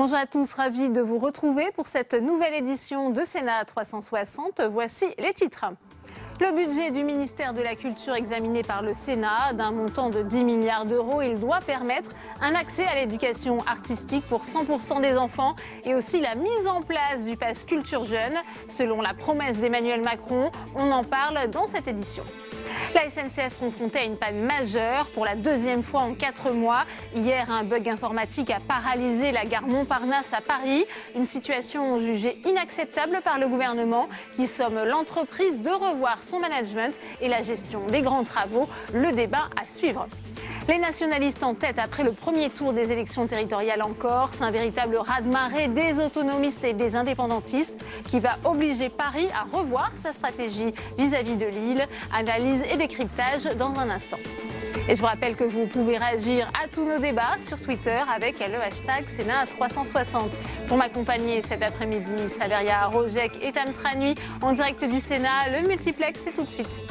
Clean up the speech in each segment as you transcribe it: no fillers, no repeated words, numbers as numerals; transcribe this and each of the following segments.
Bonjour à tous, ravi de vous retrouver pour cette nouvelle édition de Sénat 360. Voici les titres. Le budget du ministère de la Culture examiné par le Sénat, d'un montant de 10 milliards d'euros, il doit permettre un accès à l'éducation artistique pour 100% des enfants et aussi la mise en place du pass Culture Jeune. Selon la promesse d'Emmanuel Macron, on en parle dans cette édition. La SNCF confrontée à une panne majeure pour la deuxième fois en 4 mois. Hier, un bug informatique a paralysé la gare Montparnasse à Paris. Une situation jugée inacceptable par le gouvernement qui somme l'entreprise de revoir son management et la gestion des grands travaux. Le débat à suivre. Les nationalistes en tête après le premier tour des élections territoriales en Corse. Un véritable raz-de-marée des autonomistes et des indépendantistes qui va obliger Paris à revoir sa stratégie vis-à-vis de l'île. Analyse et décryptage dans un instant. Et je vous rappelle que vous pouvez réagir à tous nos débats sur Twitter avec le hashtag Sénat360. Pour m'accompagner cet après-midi, Saveria Rojek et Tam Tranui en direct du Sénat. Le multiplex, c'est tout de suite.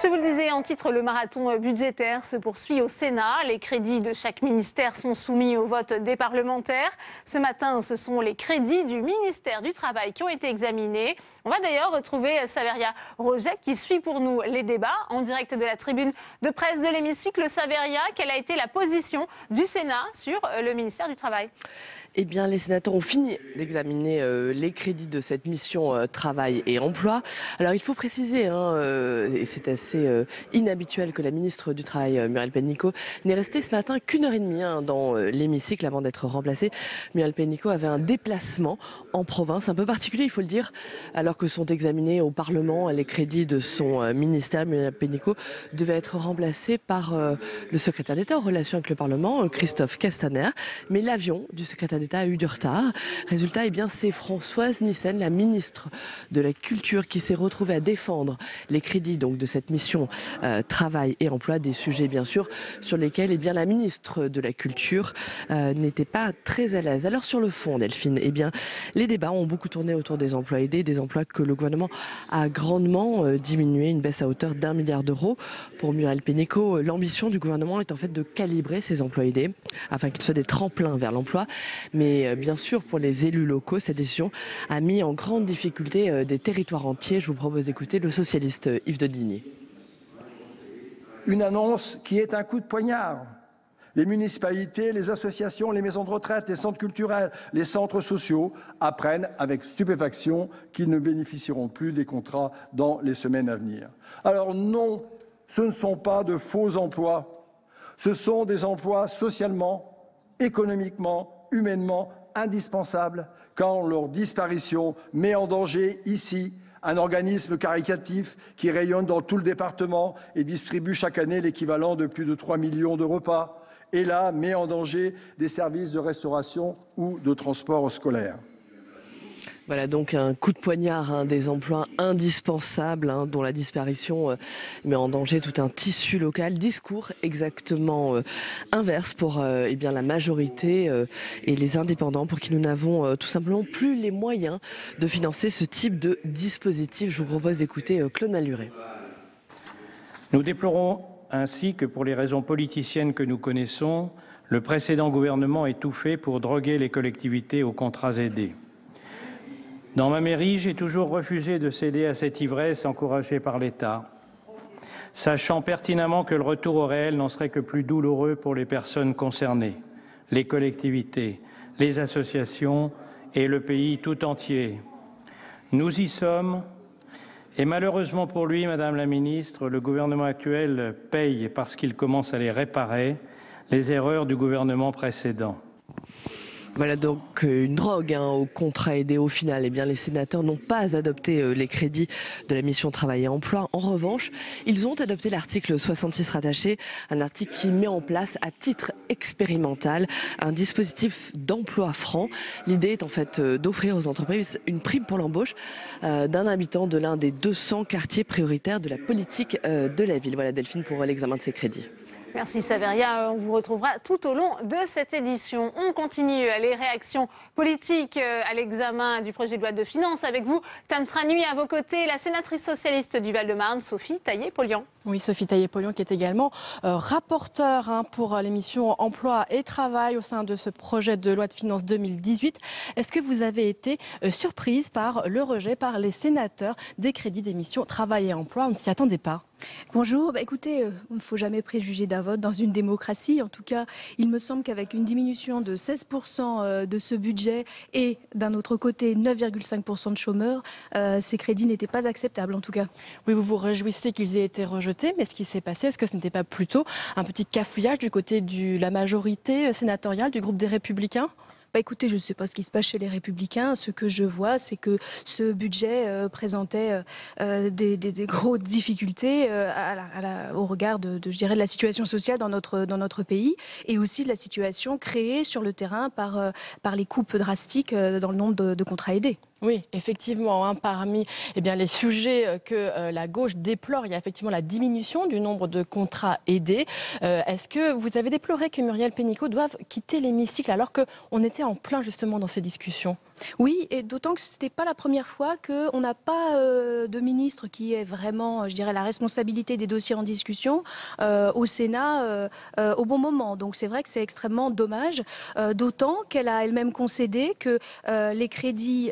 Je vous le disais en titre, le marathon budgétaire se poursuit au Sénat. Les crédits de chaque ministère sont soumis au vote des parlementaires. Ce matin, ce sont les crédits du ministère du Travail qui ont été examinés. On va d'ailleurs retrouver Saveria Rojek qui suit pour nous les débats en direct de la tribune de presse de l'hémicycle. Saveria, quelle a été la position du Sénat sur le ministère du Travail ? Eh bien, les sénateurs ont fini d'examiner les crédits de cette mission Travail et Emploi. Alors, il faut préciser, et c'est assez inhabituel que la ministre du Travail, Muriel Pénicaud, n'ait resté ce matin qu'une heure et demie dans l'hémicycle avant d'être remplacée. Muriel Pénicaud avait un déplacement en province, un peu particulier, il faut le dire, alors que sont examinés au Parlement les crédits de son ministère. Muriel Pénicaud devait être remplacée par le secrétaire d'État aux relations avec le Parlement, Christophe Castaner, mais l'avion du secrétaire d'État a eu du retard. Résultat, c'est Françoise Nyssen, la ministre de la Culture, qui s'est retrouvée à défendre les crédits donc de cette mission Travail et Emploi, des sujets bien sûr sur lesquels la ministre de la Culture n'était pas très à l'aise. Alors sur le fond, Delphine, les débats ont beaucoup tourné autour des emplois aidés, des emplois que le gouvernement a grandement diminué, une baisse à hauteur d'1 milliard d'euros. Pour Muriel Pénicaud, l'ambition du gouvernement est en fait de calibrer ces emplois aidés afin qu'ils soient des tremplins vers l'emploi. Mais bien sûr, pour les élus locaux, cette décision a mis en grande difficulté des territoires entiers. Je vous propose d'écouter le socialiste Yves de Digny. Une annonce qui est un coup de poignard. Les municipalités, les associations, les maisons de retraite, les centres culturels, les centres sociaux apprennent avec stupéfaction qu'ils ne bénéficieront plus des contrats dans les semaines à venir. Alors non, ce ne sont pas de faux emplois. Ce sont des emplois socialement, économiquement, humainement indispensables quand leur disparition met en danger ici un organisme caritatif qui rayonne dans tout le département et distribue chaque année l'équivalent de plus de 3 millions de repas, et là met en danger des services de restauration ou de transport scolaire. Voilà donc un coup de poignard, des emplois indispensables dont la disparition met en danger tout un tissu local. Discours exactement inverse pour la majorité et les indépendants pour qui nous n'avons tout simplement plus les moyens de financer ce type de dispositif. Je vous propose d'écouter Claude Malhuret. Nous déplorons ainsi que pour les raisons politiciennes que nous connaissons, le précédent gouvernement ait tout fait pour droguer les collectivités aux contrats aidés. Dans ma mairie, j'ai toujours refusé de céder à cette ivresse encouragée par l'État, sachant pertinemment que le retour au réel n'en serait que plus douloureux pour les personnes concernées, les collectivités, les associations et le pays tout entier. Nous y sommes, et malheureusement pour lui, Madame la Ministre, le gouvernement actuel paye, parce qu'il commence à les réparer, les erreurs du gouvernement précédent. Voilà donc une drogue aux contrats aidés. Au final, les sénateurs n'ont pas adopté les crédits de la mission Travail et Emploi. En revanche, ils ont adopté l'article 66 rattaché, un article qui met en place à titre expérimental un dispositif d'emploi franc. L'idée est en fait d'offrir aux entreprises une prime pour l'embauche d'un habitant de l'un des 200 quartiers prioritaires de la politique de la ville. Voilà Delphine pour l'examen de ces crédits. Merci Saveria, on vous retrouvera tout au long de cette édition. On continue les réactions politiques à l'examen du projet de loi de finances avec vous. Tam Tranui à vos côtés, la sénatrice socialiste du Val-de-Marne, Sophie Taillé-Polian. Oui, Sophie Taillé-Polian qui est également rapporteure pour l'émission Emploi et Travail au sein de ce projet de loi de finances 2018. Est-ce que vous avez été surprise par le rejet par les sénateurs des crédits d'émission Travail et Emploi? On ne s'y attendait pas. Bonjour, écoutez, il ne faut jamais préjuger d'un vote dans une démocratie. En tout cas, il me semble qu'avec une diminution de 16% de ce budget et d'un autre côté 9,5% de chômeurs, ces crédits n'étaient pas acceptables en tout cas. Oui, vous vous réjouissez qu'ils aient été rejetés, mais ce qui s'est passé, est-ce que ce n'était pas plutôt un petit cafouillage du côté de la majorité sénatoriale du groupe des Républicains ? Écoutez, je ne sais pas ce qui se passe chez les Républicains. Ce que je vois, c'est que ce budget présentait des grosses difficultés au regard je dirais, de la situation sociale dans notre pays et aussi de la situation créée sur le terrain par les coupes drastiques dans le nombre de contrats aidés. Oui, effectivement, parmi les sujets que la gauche déplore, il y a effectivement la diminution du nombre de contrats aidés. Est-ce que vous avez déploré que Muriel Pénicaud doive quitter l'hémicycle alors qu'on était en plein justement dans ces discussions ? Oui, et d'autant que ce n'était pas la première fois qu'on n'a pas de ministre qui ait vraiment, je dirais, la responsabilité des dossiers en discussion au Sénat au bon moment. Donc c'est vrai que c'est extrêmement dommage, d'autant qu'elle a elle-même concédé que les crédits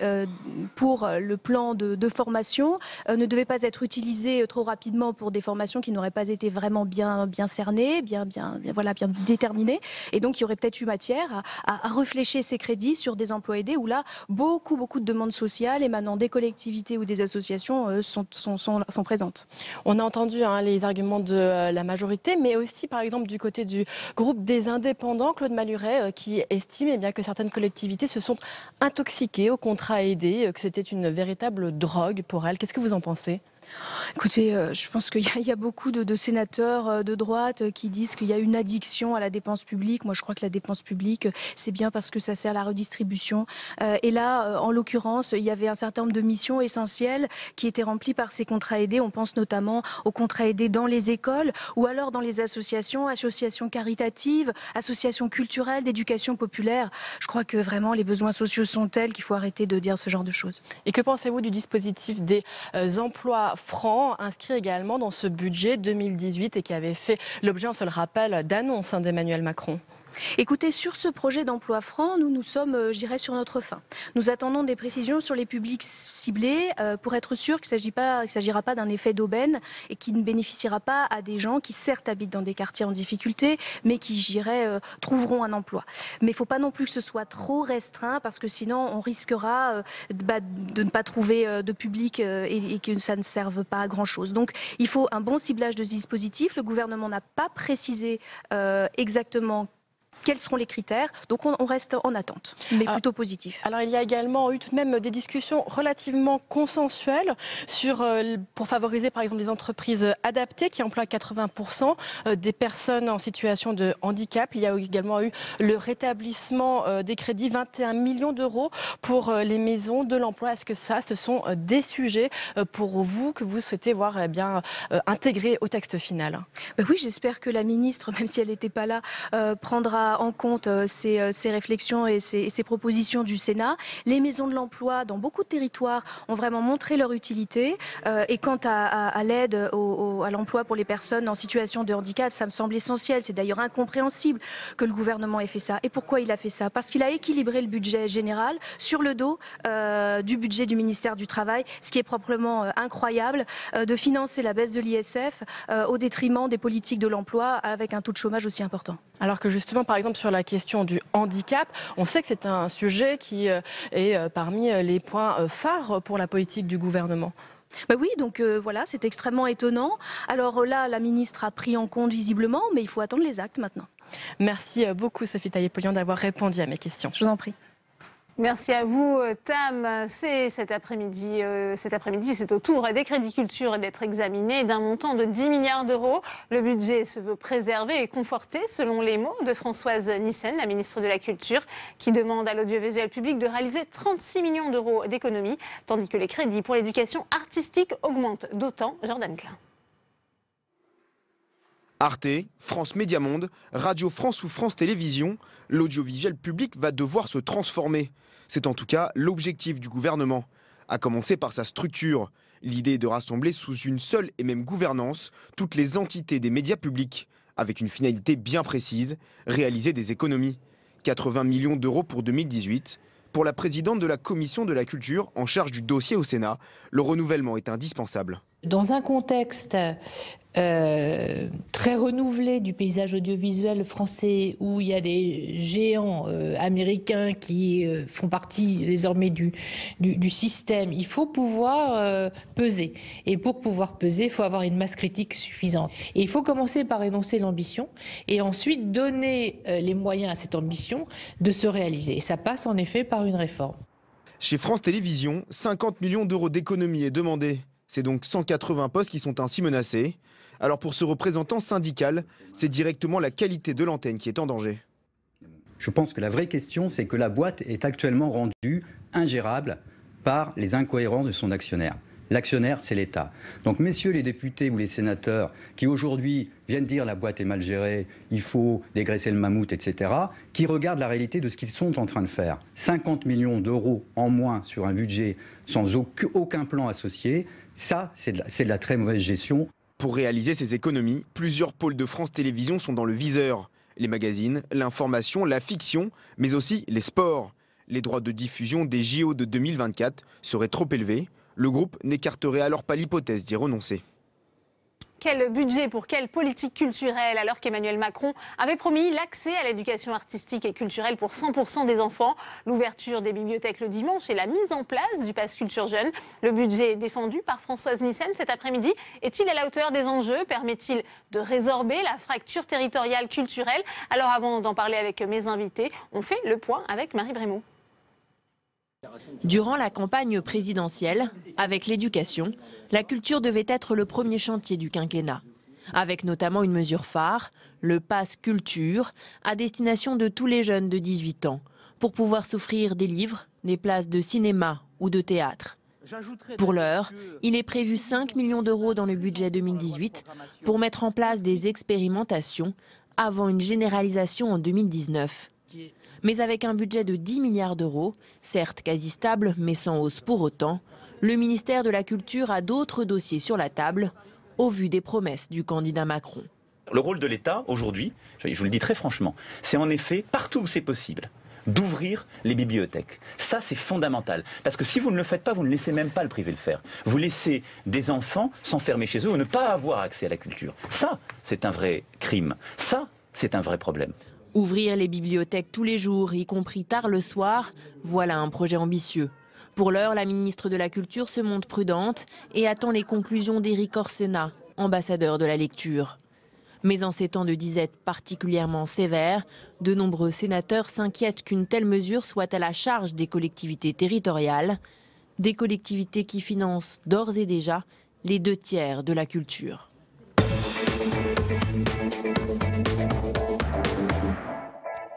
pour le plan de formation ne devaient pas être utilisés trop rapidement pour des formations qui n'auraient pas été vraiment bien cernées, bien déterminées. Et donc il y aurait peut-être eu matière à réfléchir ces crédits sur des emplois aidés où là, beaucoup de demandes sociales émanant des collectivités ou des associations sont présentes. On a entendu les arguments de la majorité, mais aussi par exemple du côté du groupe des indépendants, Claude Maluret, qui estime que certaines collectivités se sont intoxiquées aux contrats aidés, que c'était une véritable drogue pour elles. Qu'est-ce que vous en pensez ? Écoutez, je pense qu'il y a beaucoup de sénateurs de droite qui disent qu'il y a une addiction à la dépense publique. Moi, je crois que la dépense publique, c'est bien parce que ça sert à la redistribution. Et là, en l'occurrence, il y avait un certain nombre de missions essentielles qui étaient remplies par ces contrats aidés. On pense notamment aux contrats aidés dans les écoles ou alors dans les associations caritatives, associations culturelles, d'éducation populaire. Je crois que vraiment les besoins sociaux sont tels qu'il faut arrêter de dire ce genre de choses. Et que pensez-vous du dispositif des emplois francs, inscrits également dans ce budget 2018 et qui avait fait l'objet, on se le rappelle, d'annonces d'Emmanuel Macron? Écoutez, sur ce projet d'emploi franc, nous sommes, je dirais, sur notre fin. Nous attendons des précisions sur les publics ciblés pour être sûr qu'il ne s'agira pas d'un effet d'aubaine et qui ne bénéficiera pas à des gens qui certes habitent dans des quartiers en difficulté, mais qui, je dirais, trouveront un emploi. Mais il ne faut pas non plus que ce soit trop restreint parce que sinon on risquera de ne pas trouver de public et que ça ne serve pas à grand-chose. Donc il faut un bon ciblage de ce dispositif. Le gouvernement n'a pas précisé exactement quels seront les critères? Donc on reste en attente, mais plutôt positif. Alors il y a également eu tout de même des discussions relativement consensuelles pour favoriser par exemple les entreprises adaptées qui emploient 80% des personnes en situation de handicap. Il y a également eu le rétablissement des crédits, 21 millions d'euros pour les maisons de l'emploi. Est-ce que ce sont des sujets pour vous que vous souhaitez voir intégrés au texte final? Oui, j'espère que la ministre, même si elle n'était pas là, prendra en compte ces réflexions et ces propositions du Sénat. Les maisons de l'emploi dans beaucoup de territoires ont vraiment montré leur utilité. Et quant à l'aide à l'emploi pour les personnes en situation de handicap, ça me semble essentiel. C'est d'ailleurs incompréhensible que le gouvernement ait fait ça. Et pourquoi il a fait ça? Parce qu'il a équilibré le budget général sur le dos du budget du ministère du Travail, ce qui est proprement incroyable, de financer la baisse de l'ISF au détriment des politiques de l'emploi avec un taux de chômage aussi important. Alors que justement, par exemple, sur la question du handicap, on sait que c'est un sujet qui est parmi les points phares pour la politique du gouvernement. Oui, donc voilà, c'est extrêmement étonnant. Alors là, la ministre a pris en compte visiblement, mais il faut attendre les actes maintenant. Merci beaucoup Sophie Taillé-Polian d'avoir répondu à mes questions. Je vous en prie. Merci à vous, Tam. C'est cet après-midi, c'est au tour des crédits culture d'être examiné d'un montant de 10 milliards d'euros. Le budget se veut préservé et conforté, selon les mots de Françoise Nyssen, la ministre de la Culture, qui demande à l'audiovisuel public de réaliser 36 millions d'euros d'économies, tandis que les crédits pour l'éducation artistique augmentent d'autant. Jordan Klein. Arte, France Média Monde, Radio France ou France Télévisions, l'audiovisuel public va devoir se transformer. C'est en tout cas l'objectif du gouvernement, à commencer par sa structure. L'idée est de rassembler sous une seule et même gouvernance toutes les entités des médias publics, avec une finalité bien précise, réaliser des économies. 80 millions d'euros pour 2018. Pour la présidente de la Commission de la Culture en charge du dossier au Sénat, le renouvellement est indispensable. Dans un contexte très renouvelé du paysage audiovisuel français, où il y a des géants américains qui font partie désormais du système, il faut pouvoir peser. Et pour pouvoir peser, il faut avoir une masse critique suffisante. Et il faut commencer par énoncer l'ambition et ensuite donner les moyens à cette ambition de se réaliser. Et ça passe en effet par une réforme. Chez France Télévisions, 50 millions d'euros d'économie est demandé. C'est donc 180 postes qui sont ainsi menacés. Alors pour ce représentant syndical, c'est directement la qualité de l'antenne qui est en danger. Je pense que la vraie question, c'est que la boîte est actuellement rendue ingérable par les incohérences de son actionnaire. L'actionnaire, c'est l'État. Donc, messieurs les députés ou les sénateurs qui aujourd'hui viennent dire la boîte est mal gérée, il faut dégraisser le mammouth, etc., qui regardent la réalité de ce qu'ils sont en train de faire. 50 millions d'euros en moins sur un budget sans aucun plan associé, ça, c'est de la très mauvaise gestion. Pour réaliser ces économies, plusieurs pôles de France Télévisions sont dans le viseur. Les magazines, l'information, la fiction, mais aussi les sports. Les droits de diffusion des JO de 2024 seraient trop élevés. Le groupe n'écarterait alors pas l'hypothèse d'y renoncer. Quel budget pour quelle politique culturelle, alors qu'Emmanuel Macron avait promis l'accès à l'éducation artistique et culturelle pour 100% des enfants, l'ouverture des bibliothèques le dimanche et la mise en place du pass Culture Jeune. Le budget défendu par Françoise Nyssen cet après-midi est-il à la hauteur des enjeux? Permet-il de résorber la fracture territoriale culturelle? Alors avant d'en parler avec mes invités, on fait le point avec Marie Brémaud. Durant la campagne présidentielle, avec l'éducation, la culture devait être le premier chantier du quinquennat. Avec notamment une mesure phare, le pass culture, à destination de tous les jeunes de 18 ans, pour pouvoir s'offrir des livres, des places de cinéma ou de théâtre. Pour l'heure, il est prévu 5 millions d'euros dans le budget 2018 pour mettre en place des expérimentations avant une généralisation en 2019. Mais avec un budget de 10 milliards d'euros, certes quasi stable mais sans hausse pour autant, le ministère de la Culture a d'autres dossiers sur la table, au vu des promesses du candidat Macron. Le rôle de l'État aujourd'hui, je vous le dis très franchement, c'est en effet, partout où c'est possible, d'ouvrir les bibliothèques. Ça, c'est fondamental. Parce que si vous ne le faites pas, vous ne laissez même pas le privé le faire. Vous laissez des enfants s'enfermer chez eux ou ne pas avoir accès à la culture. Ça, c'est un vrai crime. Ça, c'est un vrai problème. Ouvrir les bibliothèques tous les jours, y compris tard le soir, voilà un projet ambitieux. Pour l'heure, la ministre de la Culture se montre prudente et attend les conclusions d'Éric Orsena, ambassadeur de la lecture. Mais en ces temps de disette particulièrement sévères, de nombreux sénateurs s'inquiètent qu'une telle mesure soit à la charge des collectivités territoriales, des collectivités qui financent d'ores et déjà les 2/3 de la culture.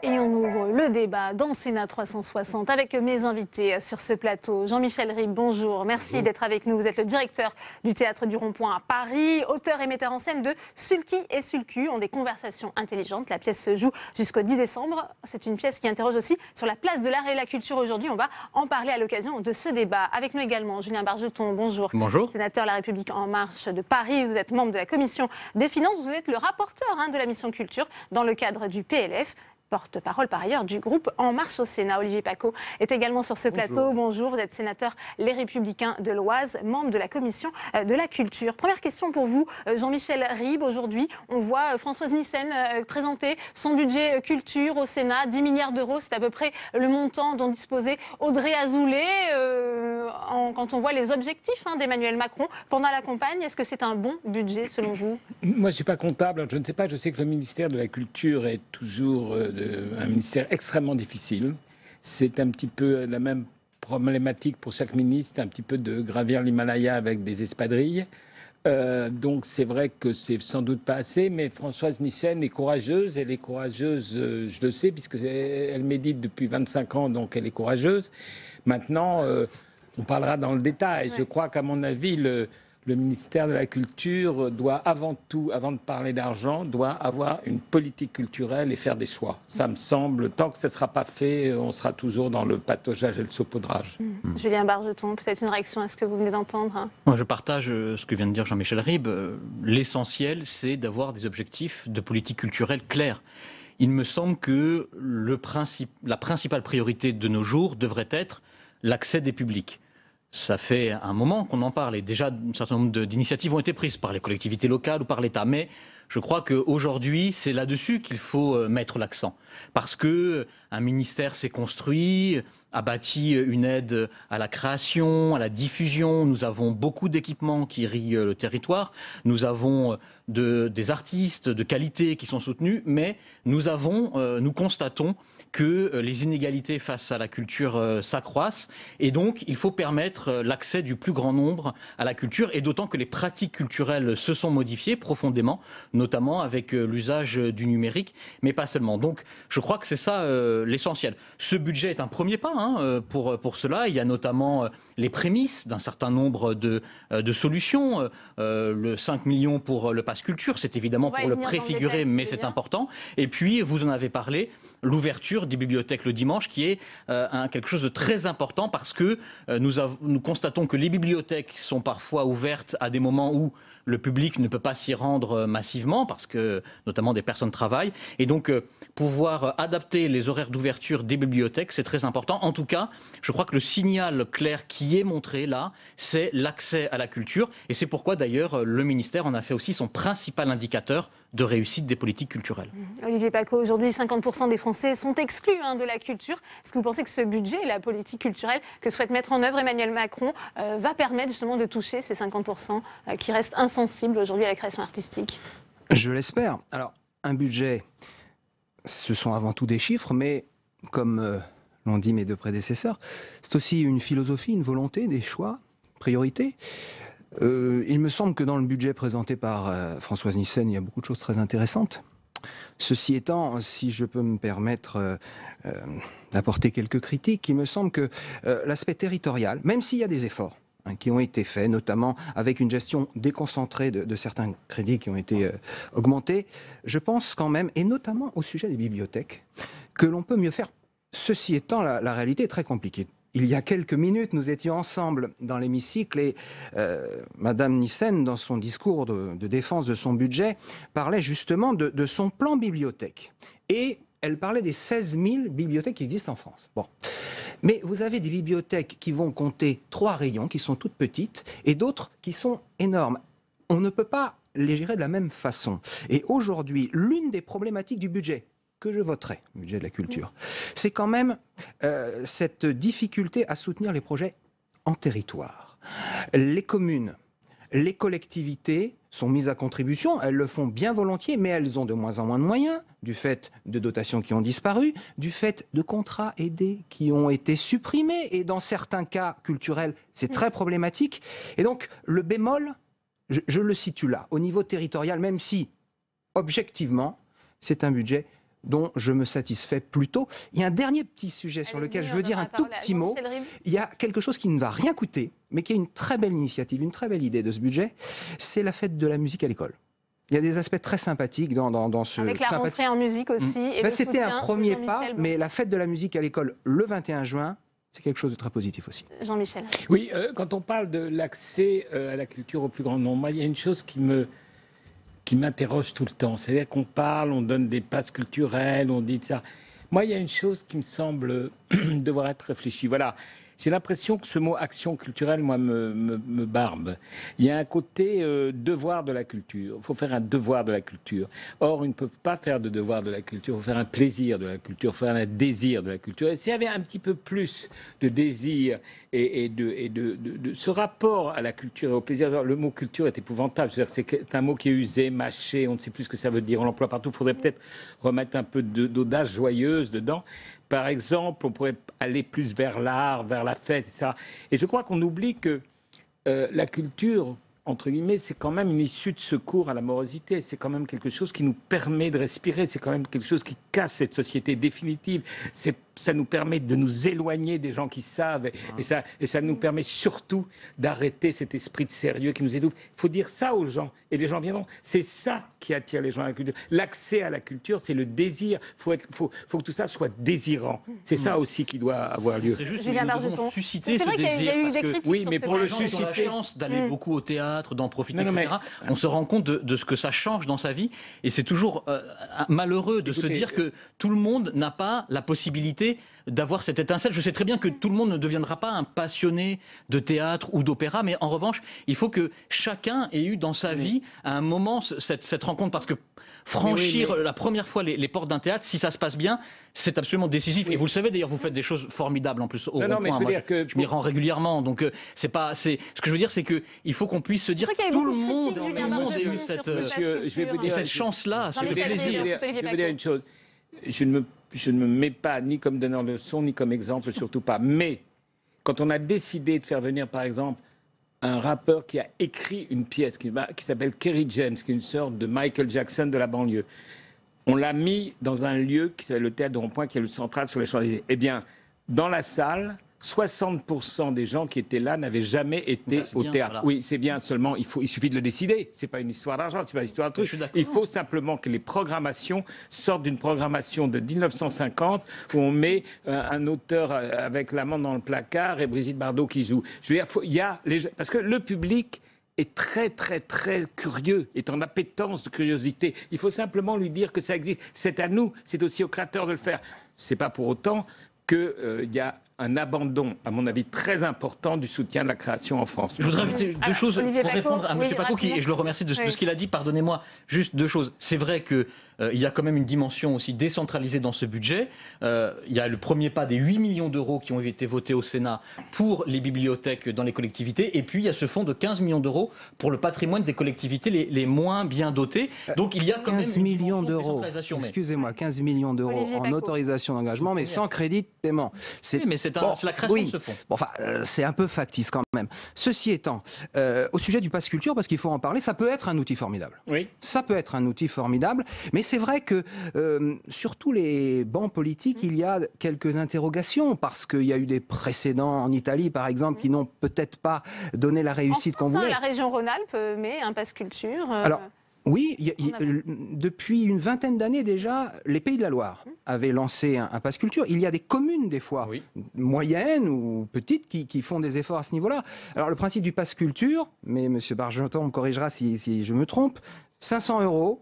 Et on ouvre le débat dans Sénat 360 avec mes invités sur ce plateau. Jean-Michel Ribes, bonjour. Merci d'être avec nous. Vous êtes le directeur du Théâtre du Rond-Point à Paris, auteur et metteur en scène de Sulky et Sulcu ont des conversations intelligentes. La pièce se joue jusqu'au 10 décembre. C'est une pièce qui interroge aussi sur la place de l'art et la culture aujourd'hui. On va en parler à l'occasion de ce débat. Avec nous également Julien Bargeton, bonjour. Bonjour. Sénateur La République En Marche de Paris. Vous êtes membre de la Commission des Finances. Vous êtes le rapporteur de la mission culture dans le cadre du PLF. Porte-parole par ailleurs du groupe En Marche au Sénat. Olivier Paccaud est également sur ce plateau. Bonjour, vous êtes sénateur Les Républicains de l'Oise, membre de la Commission de la Culture. Première question pour vous, Jean-Michel Ribes. Aujourd'hui, on voit Françoise Nyssen présenter son budget culture au Sénat. 10 milliards d'euros, c'est à peu près le montant dont disposait Audrey Azoulay. Quand on voit les objectifs d'Emmanuel Macron pendant la campagne, est-ce que c'est un bon budget selon vous? Moi, je ne suis pas comptable, je ne sais pas. Je sais que le ministère de la Culture est toujours un ministère extrêmement difficile. C'est un petit peu la même problématique pour chaque ministre, un petit peu de gravir l'Himalaya avec des espadrilles. Donc c'est vrai que c'est sans doute pas assez, mais Françoise Nyssen est courageuse. Elle est courageuse, je le sais, puisqu'elle médite depuis 25 ans, donc elle est courageuse. Maintenant, on parlera dans le détail. Ouais. Je crois qu'à mon avis, le ministère de la Culture doit avant tout, avant de parler d'argent, doit avoir une politique culturelle et faire des choix. Ça me semble, tant que ça ne sera pas fait, on sera toujours dans le pataugeage et le saupoudrage. Julien Bargeton, peut-être une réaction à ce que vous venez d'entendre. Moi, je partage ce que vient de dire Jean-Michel Ribes. L'essentiel, c'est d'avoir des objectifs de politique culturelle clairs. Il me semble que la principale priorité de nos jours devrait être l'accès des publics. Ça fait un moment qu'on en parle et déjà un certain nombre d'initiatives ont été prises par les collectivités locales ou par l'État. Mais je crois qu'aujourd'hui, c'est là-dessus qu'il faut mettre l'accent. Parce qu'un ministère s'est construit, a bâti une aide à la création, à la diffusion. Nous avons beaucoup d'équipements qui irriguent le territoire. Nous avons des artistes de qualité qui sont soutenus. Mais nous constatons que les inégalités face à la culture s'accroissent. Et donc, il faut permettre l'accès du plus grand nombre à la culture. Et d'autant que les pratiques culturelles se sont modifiées profondément, notamment avec l'usage du numérique, mais pas seulement. Donc, je crois que c'est ça l'essentiel. Ce budget est un premier pas pour cela. Il y a notamment les prémices d'un certain nombre de solutions. Le 5 millions pour le Pass Culture, c'est évidemment pour le préfigurer, mais c'est important. Et puis, vous en avez parlé, l'ouverture des bibliothèques le dimanche, qui est quelque chose de très important parce que nous constatons que les bibliothèques sont parfois ouvertes à des moments où le public ne peut pas s'y rendre massivement parce que notamment des personnes travaillent. Et donc pouvoir adapter les horaires d'ouverture des bibliothèques, c'est très important. En tout cas, je crois que le signal clair qui est montré là, c'est l'accès à la culture. Et c'est pourquoi d'ailleurs le ministère en a fait aussi son principal indicateur de réussite des politiques culturelles. Olivier Paccaud, aujourd'hui 50% des Français sont exclus de la culture. Est-ce que vous pensez que ce budget et la politique culturelle que souhaite mettre en œuvre Emmanuel Macron va permettre justement de toucher ces 50% qui restent insensibles aujourd'hui à la création artistique? Je l'espère. Alors, un budget, ce sont avant tout des chiffres, mais comme l'ont dit mes deux prédécesseurs, c'est aussi une philosophie, une volonté, des choix, priorités. Il me semble que dans le budget présenté par Françoise Nyssen, il y a beaucoup de choses très intéressantes. Ceci étant, si je peux me permettre d'apporter quelques critiques, il me semble que l'aspect territorial, même s'il y a des efforts qui ont été faits, notamment avec une gestion déconcentrée de certains crédits qui ont été augmentés, je pense quand même, et notamment au sujet des bibliothèques, que l'on peut mieux faire. Ceci étant, la réalité est très compliquée. Il y a quelques minutes, nous étions ensemble dans l'hémicycle et Madame Nyssen, dans son discours de défense de son budget, parlait justement de son plan bibliothèque. Et elle parlait des 16 000 bibliothèques qui existent en France. Bon. Mais vous avez des bibliothèques qui vont compter 3 rayons, qui sont toutes petites, et d'autres qui sont énormes. On ne peut pas les gérer de la même façon. Et aujourd'hui, l'une des problématiques du budget que je voterai, le budget de la culture, c'est quand même cette difficulté à soutenir les projets en territoire. Les communes, les collectivités sont mises à contribution, elles le font bien volontiers, mais elles ont de moins en moins de moyens, du fait de dotations qui ont disparu, du fait de contrats aidés qui ont été supprimés, et dans certains cas culturels, c'est très problématique. Et donc, le bémol, je le situe là, au niveau territorial, même si, objectivement, c'est un budget dont je me satisfais plutôt. Il y a un dernier petit sujet sur lequel je veux dire un tout petit mot. Il y a quelque chose qui ne va rien coûter, mais qui est une très belle initiative, une très belle idée de ce budget. C'est la fête de la musique à l'école. Il y a des aspects très sympathiques dans ce... Avec la rentrée en musique aussi. Et c'était un premier pas, mais la fête de la musique à l'école le 21 juin, c'est quelque chose de très positif aussi. Jean-Michel. Oui, quand on parle de l'accès à la culture au plus grand nombre, moi, il y a une chose qui m'interroge tout le temps. C'est-à-dire qu'on parle, on donne des passes culturelles, on dit ça. Moi, il y a une chose qui me semble devoir être réfléchie. Voilà. J'ai l'impression que ce mot action culturelle, moi, me barbe. Il y a un côté devoir de la culture. Il faut faire un devoir de la culture. Or, ils ne peuvent pas faire de devoir de la culture. Il faut faire un plaisir de la culture. Il faut faire un désir de la culture. Et s'il y avait un petit peu plus de désir et de ce rapport à la culture et au plaisir, le mot culture est épouvantable. C'est un mot qui est usé, mâché, on ne sait plus ce que ça veut dire. On l'emploie partout. Il faudrait peut-être remettre un peu d'audace joyeuse dedans. Par exemple, on pourrait aller plus vers l'art, vers la fête, etc. Et je crois qu'on oublie que la culture, entre guillemets, c'est quand même une issue de secours à la morosité. C'est quand même quelque chose qui nous permet de respirer. C'est quand même quelque chose qui casse cette société définitive. C'est ça nous permet de nous éloigner des gens qui savent et ça nous permet surtout d'arrêter cet esprit de sérieux qui nous étouffe. Il faut dire ça aux gens et les gens viendront. C'est ça qui attire les gens à la culture. L'accès à la culture, c'est le désir. Faut que tout ça soit désirant. C'est ça aussi qui doit avoir lieu. C'est juste que nous devons susciter ce désir. Parce que, oui, mais pour le susciter... Qui ont la chance d'aller beaucoup au théâtre, d'en profiter, etc. On se rend compte de ce que ça change dans sa vie et c'est toujours malheureux de se dire que tout le monde n'a pas la possibilité d'avoir cette étincelle. Je sais très bien que tout le monde ne deviendra pas un passionné de théâtre ou d'opéra, mais en revanche, il faut que chacun ait eu dans sa vie à un moment cette rencontre, parce que franchir la première fois les portes d'un théâtre, si ça se passe bien, c'est absolument décisif. Et vous le savez d'ailleurs, vous faites des choses formidables en plus au rond-point. Je m'y rends régulièrement. Donc ce que je veux dire, c'est que il faut qu'on puisse se dire que tout le monde ait eu cette chance-là, ce plaisir. Je vais vous dire une chose. Je ne me mets pas ni comme donneur de leçons, ni comme exemple, surtout pas. Mais quand on a décidé de faire venir, par exemple, un rappeur qui a écrit une pièce qui s'appelle Kerry James, qui est une sorte de Michael Jackson de la banlieue, on l'a mis dans un lieu qui s'appelle le Théâtre de Rond-Point, qui est le central sur les Champs-Élysées. Eh bien, dans la salle, 60% des gens qui étaient là n'avaient jamais été au théâtre. Voilà. Oui, c'est bien, seulement il suffit de le décider. C'est pas une histoire d'argent, c'est pas une histoire de truc. Il faut simplement que les programmations sortent d'une programmation de 1950 où on met un auteur avec l'amant dans le placard et Brigitte Bardot qui joue. Je veux dire, parce que le public est très, très, très curieux, est en appétence de curiosité. Il faut simplement lui dire que ça existe. C'est à nous, c'est aussi aux créateurs de le faire. C'est pas pour autant qu'il y a un abandon, à mon avis, très important du soutien de la création en France. Je voudrais ajouter deux choses pour répondre à M. Paco, et je le remercie de ce qu'il a dit. Pardonnez-moi, juste deux choses. C'est vrai que il y a quand même une dimension aussi décentralisée dans ce budget. Il y a le premier pas des 8 millions d'euros qui ont été votés au Sénat pour les bibliothèques dans les collectivités. Et puis, il y a ce fonds de 15 millions d'euros pour le patrimoine des collectivités les moins bien dotées. Donc, il y a quand même une millions d'euros. Excusez-moi, 15 millions d'euros en autorisation d'engagement, mais sans crédit de paiement. Oui, mais c'est la création de ce fonds. Bon, enfin, c'est un peu factice quand même. Ceci étant, au sujet du pass culture, parce qu'il faut en parler, ça peut être un outil formidable. Oui. Ça peut être un outil formidable, mais c'est vrai que sur tous les bancs politiques, il y a quelques interrogations, parce qu'il y a eu des précédents en Italie, par exemple, qui n'ont peut-être pas donné la réussite qu'on voulait. La région Rhône-Alpes met un pass culture. Alors, oui, depuis une vingtaine d'années déjà, les Pays de la Loire avaient lancé un pass culture. Il y a des communes, des fois, moyennes ou petites, qui font des efforts à ce niveau-là. Alors, le principe du pass culture, mais M. Bargeton me corrigera si je me trompe, 500 €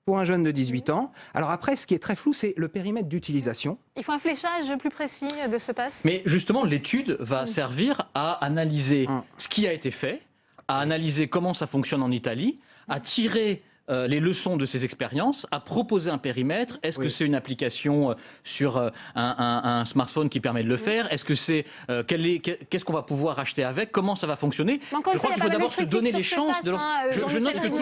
pour un jeune de 18 ans. Alors après, ce qui est très flou, c'est le périmètre d'utilisation. Il faut un fléchage plus précis de ce pass. Mais justement, l'étude va servir à analyser ce qui a été fait, à analyser comment ça fonctionne en Italie, à tirer les leçons de ces expériences, à proposer un périmètre. Est-ce que c'est une application sur un smartphone qui permet de le faire? Est-ce que c'est qu'est-ce qu'on va pouvoir acheter avec? Comment ça va fonctionner? Je crois qu'il faut d'abord se donner les chances de je note que tout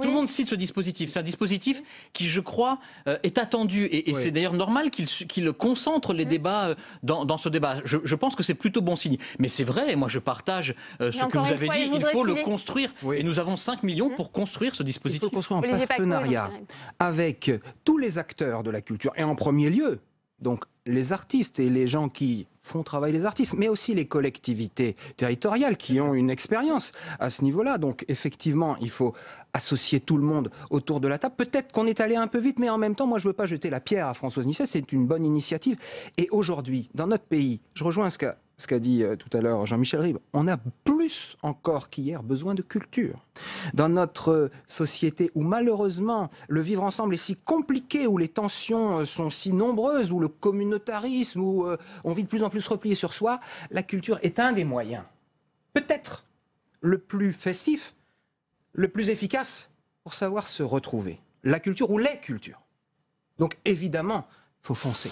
le monde cite ce dispositif. C'est un dispositif qui, je crois, est attendu. Et c'est d'ailleurs normal qu'il concentre les débats dans ce débat. Je pense que c'est plutôt bon signe. Mais c'est vrai, moi je partage ce que vous avez dit. Il faut le construire. Et nous avons 5 millions pour construire ce dispositif. Il faut construire un partenariat avec tous les acteurs de la culture. Et en premier lieu, donc les artistes et les gens qui font travailler les artistes, mais aussi les collectivités territoriales qui ont une expérience à ce niveau-là. Donc effectivement, il faut associer tout le monde autour de la table. Peut-être qu'on est allé un peu vite, mais en même temps, moi je ne veux pas jeter la pierre à Françoise Nisset, c'est une bonne initiative. Et aujourd'hui, dans notre pays, je rejoins ce qu'a dit tout à l'heure Jean-Michel Ribes, on a plus encore qu'hier besoin de culture. Dans notre société où malheureusement le vivre ensemble est si compliqué, où les tensions sont si nombreuses, où le communautarisme, où on vit de plus en plus replié sur soi, la culture est un des moyens, peut-être le plus festif, le plus efficace pour savoir se retrouver. La culture ou les cultures. Donc évidemment, il faut foncer.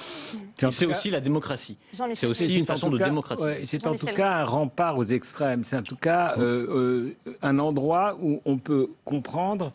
C'est aussi la démocratie. C'est aussi une façon de démocratiser. C'est en tout cas un rempart aux extrêmes. C'est en tout cas un endroit où on peut comprendre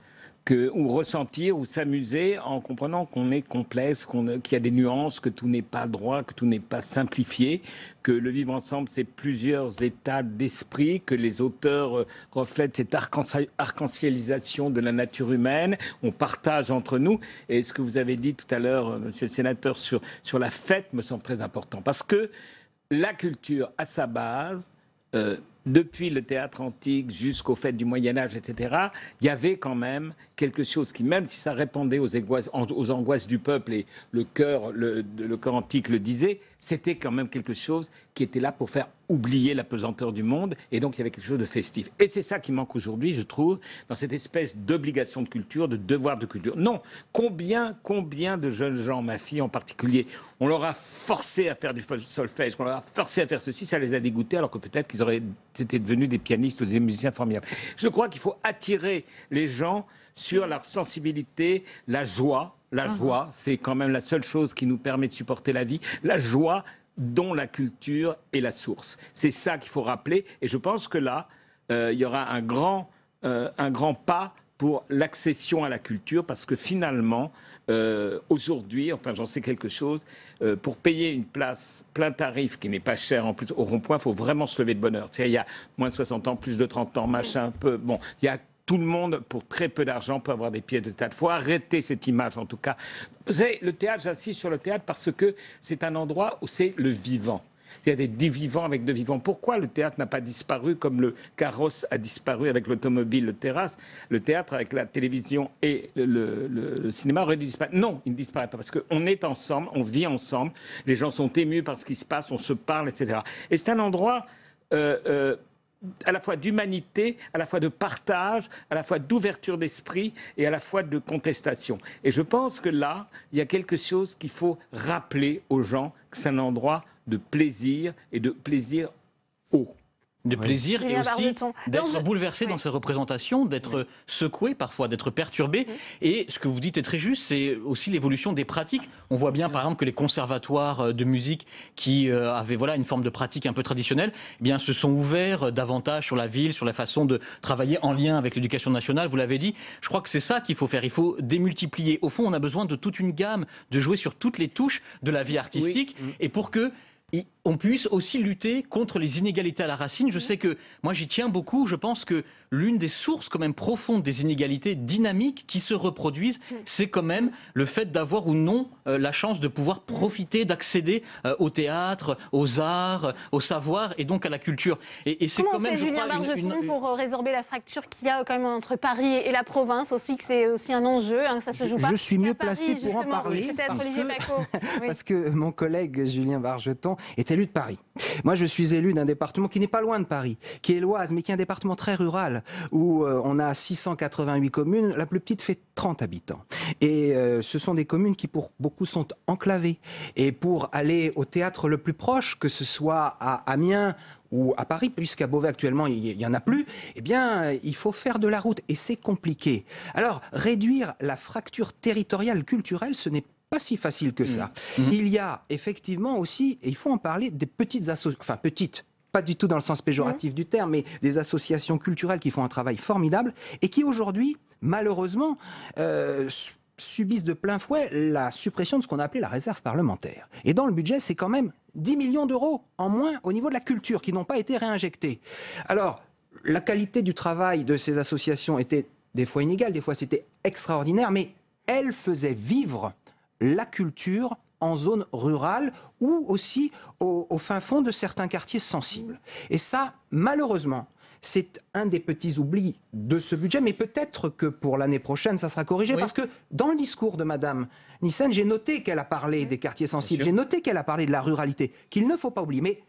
ou ressentir ou s'amuser en comprenant qu'on est complexe, qu'il y a des nuances, que tout n'est pas droit, que tout n'est pas simplifié, que le vivre ensemble, c'est plusieurs états d'esprit, que les auteurs reflètent cette arc-en-ciélisation de la nature humaine, on partage entre nous. Et ce que vous avez dit tout à l'heure, monsieur le sénateur, sur la fête me semble très important. Parce que la culture, à sa base, depuis le théâtre antique jusqu'aux fêtes du Moyen-Âge, etc., il y avait quand même quelque chose qui, même si ça répondait aux angoisses du peuple, et le chœur antique le disait, c'était quand même quelque chose qui était là pour faire oublier la pesanteur du monde, et donc il y avait quelque chose de festif. Et c'est ça qui manque aujourd'hui, je trouve, dans cette espèce d'obligation de culture, de devoir de culture. Non, combien de jeunes gens, ma fille en particulier, on leur a forcé à faire du solfège, on leur a forcé à faire ceci, ça les a dégoûtés, alors que peut-être qu'ils auraient été devenus des pianistes ou des musiciens formidables. Je crois qu'il faut attirer les gens sur leur sensibilité, la joie. La joie, c'est quand même la seule chose qui nous permet de supporter la vie. La joie dont la culture est la source. C'est ça qu'il faut rappeler. Et je pense que là, il y aura un grand pas pour l'accession à la culture, parce que finalement, aujourd'hui, enfin j'en sais quelque chose, pour payer une place plein tarif, qui n'est pas cher en plus, au rond-point, il faut vraiment se lever de bonne heure. C'est-à-dire, il y a moins de 60 ans, plus de 30 ans, machin, un peu... Bon, il y a tout le monde, pour très peu d'argent, peut avoir des pièces de théâtre. Il faut arrêter cette image, en tout cas. Vous savez, le théâtre, j'insiste sur le théâtre parce que c'est un endroit où c'est le vivant. Il y a des vivants avec de vivants. Pourquoi le théâtre n'a pas disparu comme le carrosse a disparu avec l'automobile, le terrasse? Le théâtre avec la télévision et le cinéma aurait dû disparaître. Non, il ne disparaît pas parce qu'on est ensemble, on vit ensemble, les gens sont émus par ce qui se passe, on se parle, etc. Et c'est un endroit... à la fois d'humanité, à la fois de partage, à la fois d'ouverture d'esprit et à la fois de contestation. Et je pense que là, il y a quelque chose qu'il faut rappeler aux gens, que c'est un endroit de plaisir et de plaisir haut. De plaisir et aussi d'être bouleversé dans ses représentations, d'être secoué parfois, d'être perturbé. Et ce que vous dites est très juste, c'est aussi l'évolution des pratiques. On voit bien par exemple que les conservatoires de musique qui avaient une forme de pratique un peu traditionnelle, eh bien, se sont ouverts davantage sur la ville, sur la façon de travailler en lien avec l'éducation nationale. Vous l'avez dit, je crois que c'est ça qu'il faut faire. Il faut démultiplier. Au fond, on a besoin de toute une gamme, de jouer sur toutes les touches de la vie artistique. Et pour que on puisse aussi lutter contre les inégalités à la racine. Je sais que moi j'y tiens beaucoup. Je pense que l'une des sources quand même profondes des inégalités dynamiques qui se reproduisent, c'est quand même le fait d'avoir ou non la chance de pouvoir profiter, d'accéder au théâtre, aux arts, au savoir et donc à la culture. Et c'est comment quand même, fait Julien Bargeton pour résorber la fracture qu'il y a quand même entre Paris et la province aussi, que c'est aussi un enjeu, que ça se joue pas. Je suis mieux placé pour en parler parce que mon collègue Julien Bargeton est élu de Paris. Moi, je suis élu d'un département qui n'est pas loin de Paris, qui est l'Oise, mais qui est un département très rural, où on a 688 communes, la plus petite fait 30 habitants. Et ce sont des communes qui, pour beaucoup, sont enclavées. Et pour aller au théâtre le plus proche, que ce soit à Amiens ou à Paris, puisqu'à Beauvais actuellement il n'y en a plus, eh bien il faut faire de la route et c'est compliqué. Alors, réduire la fracture territoriale culturelle, ce n'est pas si facile que ça. Il y a effectivement aussi, et il faut en parler, des petites associations, enfin petites, pas du tout dans le sens péjoratif du terme, mais des associations culturelles qui font un travail formidable et qui aujourd'hui, malheureusement, subissent de plein fouet la suppression de ce qu'on a appelé la réserve parlementaire. Et dans le budget, c'est quand même 10 millions d'euros en moins au niveau de la culture qui n'ont pas été réinjectés. Alors, la qualité du travail de ces associations était des fois inégale, des fois c'était extraordinaire, mais elles faisaient vivre la culture en zone rurale ou aussi au fin fond de certains quartiers sensibles. Et ça, malheureusement, c'est un des petits oublis de ce budget, mais peut-être que pour l'année prochaine, ça sera corrigé, parce que dans le discours de Madame Nyssen, j'ai noté qu'elle a parlé des quartiers sensibles, j'ai noté qu'elle a parlé de la ruralité, qu'il ne faut pas oublier. Mais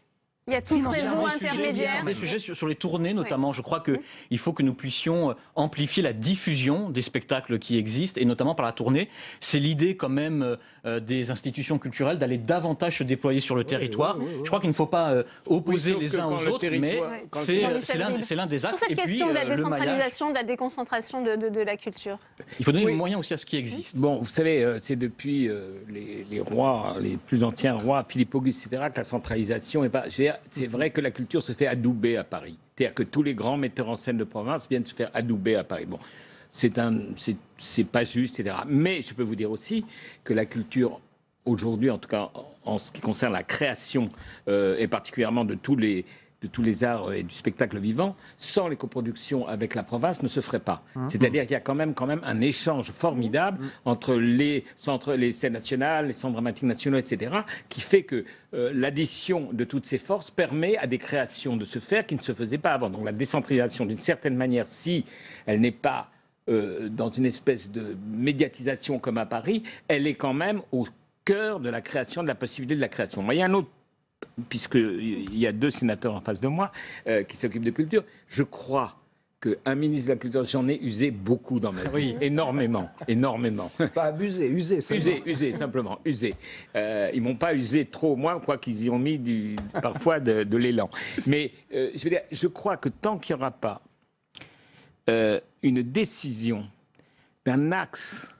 il y a tout ce réseau intermédiaire. Des sujets sur les tournées notamment, je crois qu'il faut que nous puissions amplifier la diffusion des spectacles qui existent, et notamment par la tournée. C'est l'idée quand même des institutions culturelles d'aller davantage se déployer sur le territoire. Je crois qu'il ne faut pas opposer les uns aux autres, mais c'est l'un des axes. Sur cette question de la décentralisation, de la déconcentration de la culture. Il faut donner les moyens aussi à ce qui existe. Bon, vous savez, c'est depuis les rois, les plus anciens rois, Philippe Auguste, etc., que la centralisation n'est pas... C'est vrai que la culture se fait adouber à Paris. C'est-à-dire que tous les grands metteurs en scène de province viennent se faire adouber à Paris. Bon, c'est pas juste, etc. Mais je peux vous dire aussi que la culture, aujourd'hui, en tout cas en ce qui concerne la création, et particulièrement de tous les arts et du spectacle vivant, sans les coproductions avec la province, ne se ferait pas. C'est-à-dire qu'il y a quand même un échange formidable entre les scènes nationales, les centres dramatiques nationaux, etc., qui fait que l'addition de toutes ces forces permet à des créations de se faire qui ne se faisaient pas avant. Donc la décentralisation, d'une certaine manière, si elle n'est pas dans une espèce de médiatisation comme à Paris, elle est quand même au cœur de la création, de la possibilité de la création. Moi, il y a un autre, puisqu'il y a 2 sénateurs en face de moi qui s'occupent de culture, je crois qu'un ministre de la Culture, j'en ai usé beaucoup dans ma vie. Énormément. Pas abusé, usé. Usé, simplement, usé. Ils m'ont pas usé trop, moins, quoi qu'ils y ont mis parfois de l'élan. Mais je veux dire, je crois que tant qu'il n'y aura pas une décision d'un axe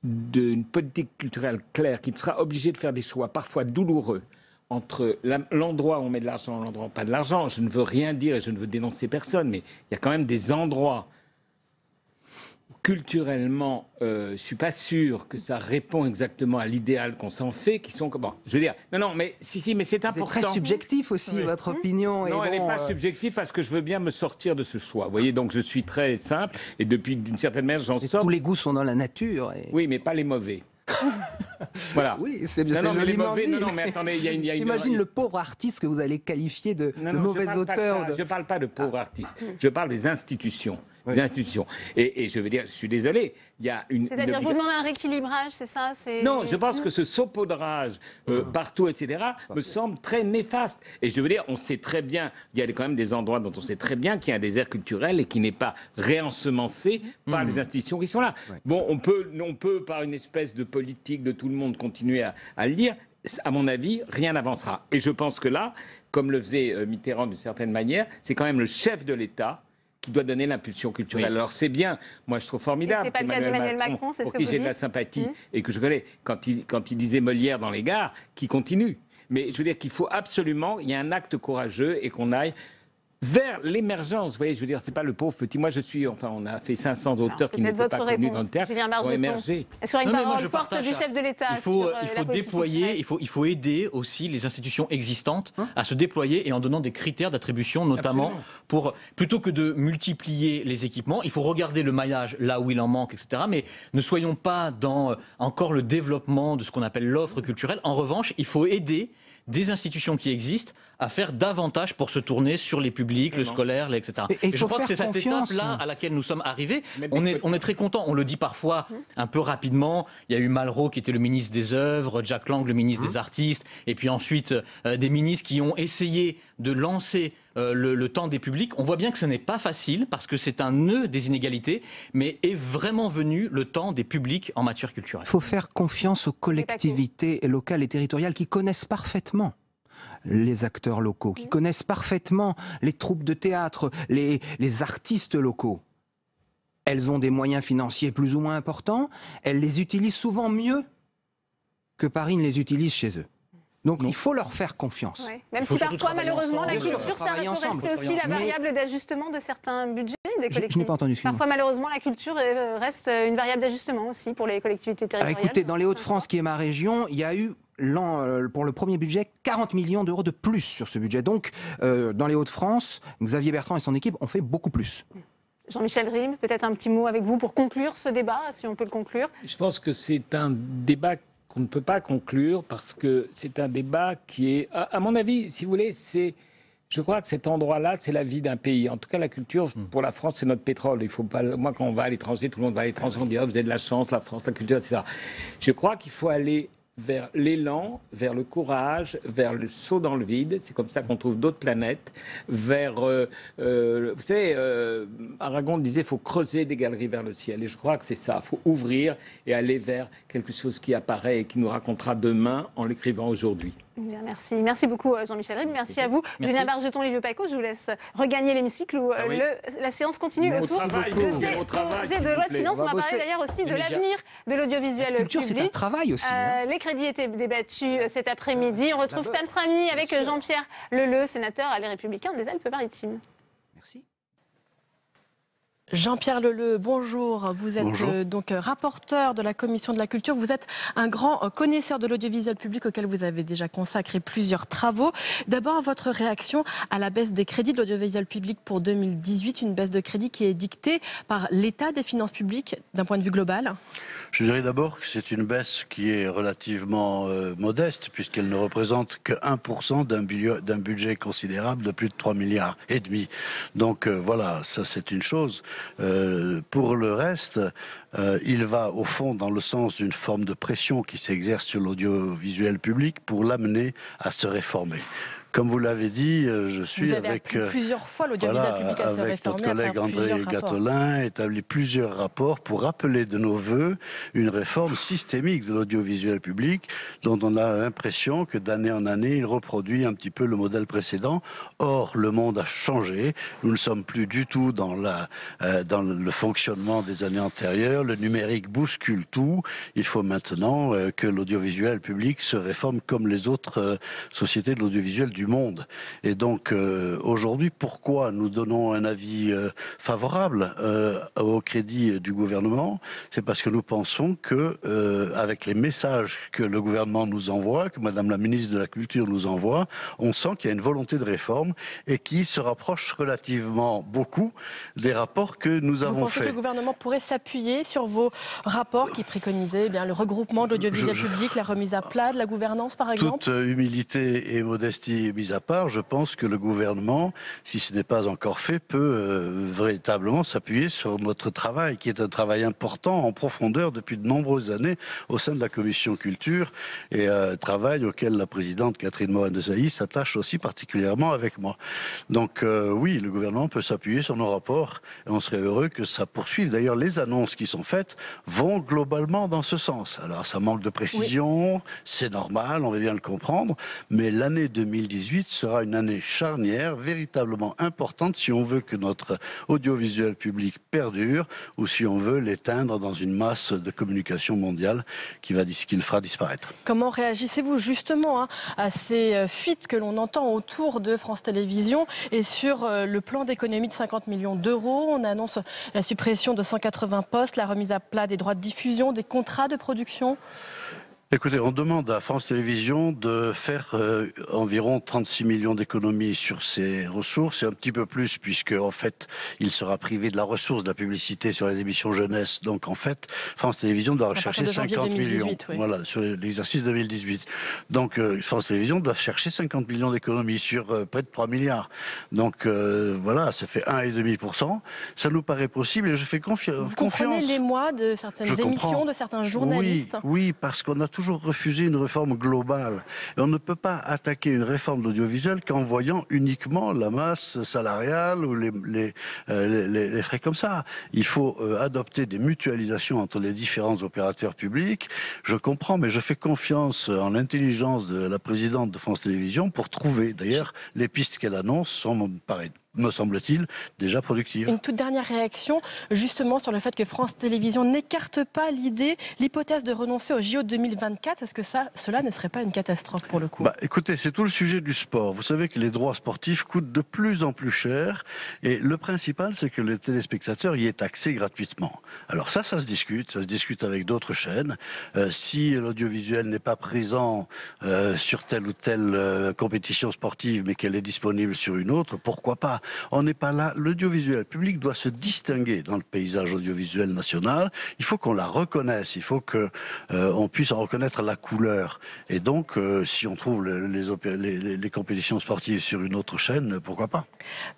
d'une politique culturelle claire, qui sera obligée de faire des choix parfois douloureux entre l'endroit où on met de l'argent et l'endroit où on pas de l'argent. Je ne veux rien dire et je ne veux dénoncer personne, mais il y a quand même des endroits où, culturellement, je ne suis pas sûr que ça répond exactement à l'idéal qu'on s'en fait, qui sont... Bon, je veux dire, non, mais mais c'est important. C'est très subjectif aussi, votre opinion. Non, elle n'est pas subjective parce que je veux bien me sortir de ce choix. Vous voyez, donc je suis très simple et depuis, d'une certaine manière, j'en sors. Tous les goûts sont dans la nature. Oui, mais pas les mauvais. Voilà. Oui, c'est joliment dit. Non, mais attendez, il y a J'imagine le pauvre artiste que vous allez qualifier de mauvais auteur. Je ne parle pas de pauvre artiste. Je parle des institutions. Des institutions. Et je veux dire, je suis désolé, il y a une... C'est-à-dire, vous demandez un rééquilibrage, c'est ça? Non, je pense que ce saupoudrage partout, etc., me semble très néfaste. Et je veux dire, on sait très bien, il y a quand même des endroits dont on sait très bien qu'il y a un désert culturel et qui n'est pas réensemencé par les institutions qui sont là. Bon, on peut, par une espèce de politique de tout le monde, continuer à le dire. À mon avis, rien n'avancera. Et je pense que là, comme le faisait Mitterrand d'une certaine manière, c'est quand même le chef de l'État qui doit donner l'impulsion culturelle. Oui. Alors c'est bien, moi je trouve formidable. C'est pas le cas d'Emmanuel Macron, c'est ce que vous dites. Pour qui j'ai de la sympathie et que je connais, quand il disait Molière dans les gares, qui continue. Mais je veux dire qu'il faut absolument, il y a un acte courageux et qu'on aille vers l'émergence. Vous voyez, je veux dire, c'est pas le pauvre petit. Moi, on a fait 500 auteurs qui n'étaient pas connus dans le théâtre, qui ont émergé. Est-ce qu'il y aura une parole forte du chef de l'État? Il faut déployer, il faut aider aussi les institutions existantes à se déployer et en donnant des critères d'attribution, notamment plutôt que de multiplier les équipements, il faut regarder le maillage là où il en manque, etc. Mais ne soyons pas dans encore le développement de ce qu'on appelle l'offre culturelle. En revanche, il faut aider des institutions qui existent à faire davantage pour se tourner sur les publics, le scolaire, etc. Et je crois que c'est cette étape-là à laquelle nous sommes arrivés. On est très contents. On le dit parfois un peu rapidement. Il y a eu Malraux qui était le ministre des Œuvres, Jack Lang le ministre des Artistes, et puis ensuite des ministres qui ont essayé de lancer le temps des publics. On voit bien que ce n'est pas facile parce que c'est un nœud des inégalités, mais est vraiment venu le temps des publics en matière culturelle. Il faut faire confiance aux collectivités locales et territoriales qui connaissent parfaitement les acteurs locaux, qui connaissent parfaitement les troupes de théâtre, les artistes locaux. Elles ont des moyens financiers plus ou moins importants, elles les utilisent souvent mieux que Paris ne les utilise chez eux. Donc il faut leur faire confiance. Ouais. Même si parfois, malheureusement, la culture, ça peut rester aussi la variable d'ajustement de certains budgets des collectivités. Je n'ai pas entendu. Parfois, malheureusement, la culture reste une variable d'ajustement aussi pour les collectivités territoriales. Écoutez, dans les Hauts-de-France, qui est ma région, il y a eu pour le premier budget 40 millions d'euros de plus sur ce budget. Donc, dans les Hauts-de-France, Xavier Bertrand et son équipe ont fait beaucoup plus. Jean-Michel Rime, peut-être un petit mot avec vous pour conclure ce débat, si on peut le conclure. Je pense que c'est un débat qu'on ne peut pas conclure parce que c'est un débat qui est, à mon avis, si vous voulez, je crois que cet endroit-là, c'est la vie d'un pays. En tout cas, la culture, pour la France, c'est notre pétrole. Il faut pas, moi, quand on va à l'étranger, tout le monde va à l'étranger, on dit « vous avez de la chance, la France, la culture, etc. » Je crois qu'il faut aller vers l'élan, vers le courage, vers le saut dans le vide. C'est comme ça qu'on trouve d'autres planètes. Vers, vous savez, Aragon disait, il faut creuser des galeries vers le ciel. Et je crois que c'est ça. Il faut ouvrir et aller vers quelque chose qui apparaît et qui nous racontera demain en l'écrivant aujourd'hui. Bien, merci. Merci beaucoup Jean-Michel Rime. Merci à vous. Julien Bargeton, Livio Paco, je vous laisse regagner l'hémicycle où la séance continue autour de de loi de finances. On va parler d'ailleurs aussi de l'avenir de l'audiovisuel public. C'est un travail aussi. Les crédits étaient débattus cet après-midi. On retrouve Tantrami avec Jean-Pierre Leleu, sénateur à Les Républicains des Alpes-Maritimes. Merci. Jean-Pierre Leleux, bonjour. Vous êtes donc rapporteur de la Commission de la Culture. Vous êtes un grand connaisseur de l'audiovisuel public auquel vous avez déjà consacré plusieurs travaux. D'abord, votre réaction à la baisse des crédits de l'audiovisuel public pour 2018, une baisse de crédits qui est dictée par l'état des finances publiques d'un point de vue global. Je dirais d'abord que c'est une baisse qui est relativement modeste puisqu'elle ne représente que 1% d'un budget considérable de plus de 3,5 milliards. Donc voilà, ça c'est une chose. Pour le reste, il va au fond dans le sens d'une forme de pression qui s'exerce sur l'audiovisuel public pour l'amener à se réformer. Comme vous l'avez dit, je suis avec plusieurs fois l'audiovisuel public à se réformer. Notre collègue André Gattolin établi plusieurs rapports pour rappeler de nos voeux une réforme systémique de l'audiovisuel public dont on a l'impression que d'année en année, il reproduit un petit peu le modèle précédent. Or, le monde a changé. Nous ne sommes plus du tout dans le fonctionnement des années antérieures. Le numérique bouscule tout. Il faut maintenant que l'audiovisuel public se réforme comme les autres sociétés de l'audiovisuel du monde. Et donc aujourd'hui, pourquoi nous donnons un avis favorable au crédit du gouvernement? C'est parce que nous pensons que avec les messages que le gouvernement nous envoie, que Madame la ministre de la Culture nous envoie, on sent qu'il y a une volonté de réforme et qui se rapproche relativement beaucoup des rapports que nous avons faits. Vous pensez que le gouvernement pourrait s'appuyer sur vos rapports qui préconisaient le regroupement de l'audiovisuel public, la remise à plat de la gouvernance par exemple? Toute humilité et modestie mis à part, je pense que le gouvernement, si ce n'est pas encore fait, peut véritablement s'appuyer sur notre travail, qui est un travail important en profondeur depuis de nombreuses années au sein de la Commission Culture, et un travail auquel la présidente Catherine Morin-Desailly s'attache aussi particulièrement avec moi. Donc oui, le gouvernement peut s'appuyer sur nos rapports, et on serait heureux que ça poursuive. D'ailleurs, les annonces qui sont faites vont globalement dans ce sens. Alors ça manque de précision, c'est normal, on veut bien le comprendre, mais l'année 2018 sera une année charnière, véritablement importante si on veut que notre audiovisuel public perdure ou si on veut l'éteindre dans une masse de communication mondiale qui le fera disparaître. Comment réagissez-vous justement à ces fuites que l'on entend autour de France Télévisions et sur le plan d'économie de 50 millions d'euros? On annonce la suppression de 180 postes, la remise à plat des droits de diffusion, des contrats de production. Écoutez, on demande à France Télévisions de faire environ 36 millions d'économies sur ses ressources, et un petit peu plus puisque en fait il sera privé de la ressource de la publicité sur les émissions jeunesse. Donc en fait, France Télévisions doit rechercher 50 millions. Oui. Voilà, sur l'exercice 2018. Donc France Télévisions doit chercher 50 millions d'économies sur près de 3 milliards. Donc voilà, ça fait 1,5%. Ça nous paraît possible et je fais confiance. Vous comprenez l'émoi de certaines émissions, de certains journalistes? Oui, parce qu'on a toujours refusé une réforme globale. Et on ne peut pas attaquer une réforme de l'audiovisuel qu'en voyant uniquement la masse salariale ou les frais comme ça. Il faut adopter des mutualisations entre les différents opérateurs publics. Je comprends, mais je fais confiance en l'intelligence de la présidente de France Télévisions pour trouver, d'ailleurs, les pistes qu'elle annonce sont, pareil, me semble-t-il, déjà productive. Une toute dernière réaction, justement, sur le fait que France Télévisions n'écarte pas l'hypothèse de renoncer au JO 2024. Est-ce que cela ne serait pas une catastrophe pour le coup? Écoutez, c'est tout le sujet du sport. Vous savez que les droits sportifs coûtent de plus en plus cher, et le principal, c'est que les téléspectateurs y aient accès gratuitement. Alors ça se discute avec d'autres chaînes. Si l'audiovisuel n'est pas présent sur telle ou telle compétition sportive, mais qu'elle est disponible sur une autre, pourquoi pas? On n'est pas là. L'audiovisuel public doit se distinguer dans le paysage audiovisuel national. Il faut qu'on la reconnaisse. Il faut qu'on puisse en reconnaître la couleur. Et donc, si on trouve les compétitions sportives sur une autre chaîne, pourquoi pas?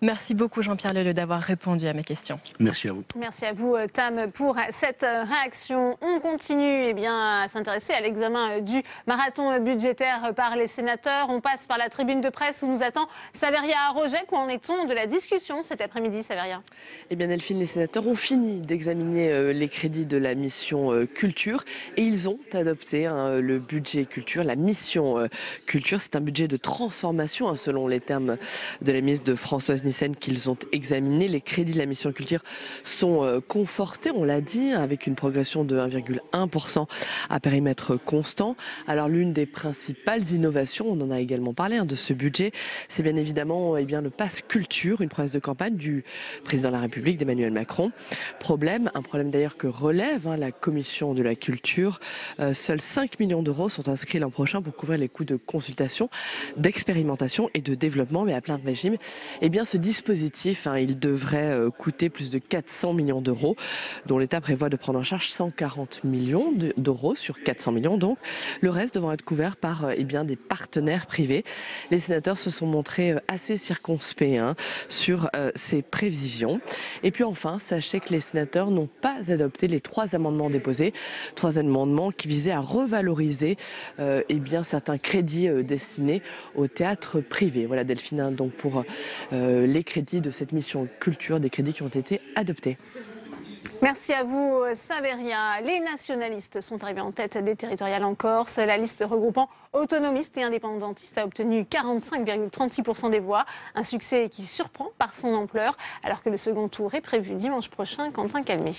Merci beaucoup Jean-Pierre Leleux d'avoir répondu à mes questions. Merci à vous. Merci à vous Tam pour cette réaction. On continue à s'intéresser à l'examen du marathon budgétaire par les sénateurs. On passe par la tribune de presse où nous attend Saveria Rojek. Où en est-on de la discussion cet après-midi, Saveria? Eh bien Delphine, les sénateurs ont fini d'examiner les crédits de la mission culture et ils ont adopté le budget culture, la mission culture. C'est un budget de transformation selon les termes de la ministre de Françoise Nyssen qu'ils ont examiné. Les crédits de la mission culture sont confortés, on l'a dit, avec une progression de 1,1% à périmètre constant. Alors l'une des principales innovations, on en a également parlé de ce budget, c'est bien évidemment le pass culture. culture, une promesse de campagne du président de la République, d'Emmanuel Macron. Un problème d'ailleurs que relève la commission de la culture. Seuls 5 millions d'euros sont inscrits l'an prochain pour couvrir les coûts de consultation, d'expérimentation et de développement, mais à plein régime. Eh bien, ce dispositif, il devrait coûter plus de 400 millions d'euros, dont l'État prévoit de prendre en charge 140 millions d'euros sur 400 millions, donc le reste devant être couvert par des partenaires privés. Les sénateurs se sont montrés assez circonspects sur ces prévisions. Et puis enfin, sachez que les sénateurs n'ont pas adopté les 3 amendements déposés, 3 amendements qui visaient à revaloriser certains crédits destinés au théâtre privé. Voilà Delphine, donc pour les crédits de cette mission culture, des crédits qui ont été adoptés. Merci à vous, Saveria. Les nationalistes sont arrivés en tête des territoriales en Corse. La liste regroupant autonomistes et indépendantistes a obtenu 45,36% des voix. Un succès qui surprend par son ampleur, alors que le second tour est prévu dimanche prochain. Quentin Calmé.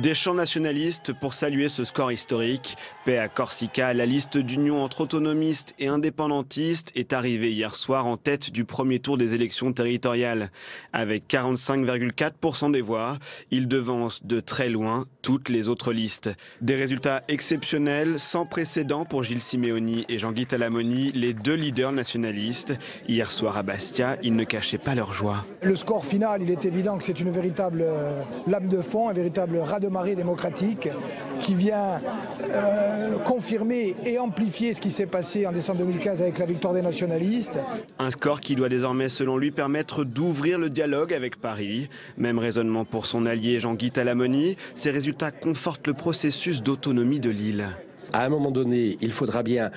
Des chants nationalistes pour saluer ce score historique. Paix à Corsica, la liste d'union entre autonomistes et indépendantistes est arrivée hier soir en tête du premier tour des élections territoriales. Avec 45,4% des voix, il devance de très loin toutes les autres listes. Des résultats exceptionnels, sans précédent pour Gilles Simeoni et Jean-Guy Talamoni, les 2 leaders nationalistes. Hier soir à Bastia, ils ne cachaient pas leur joie. Le score final, il est évident que c'est une véritable lame de fond, un véritable raz-de-marée démocratique qui vient confirmer et amplifier ce qui s'est passé en décembre 2015 avec la victoire des nationalistes. Un score qui doit désormais, selon lui, permettre d'ouvrir le dialogue avec Paris. Même raisonnement pour son allié Jean-Guy Talamoni. Ces résultats confortent le processus d'autonomie de l'île. À un moment donné, il faudra bien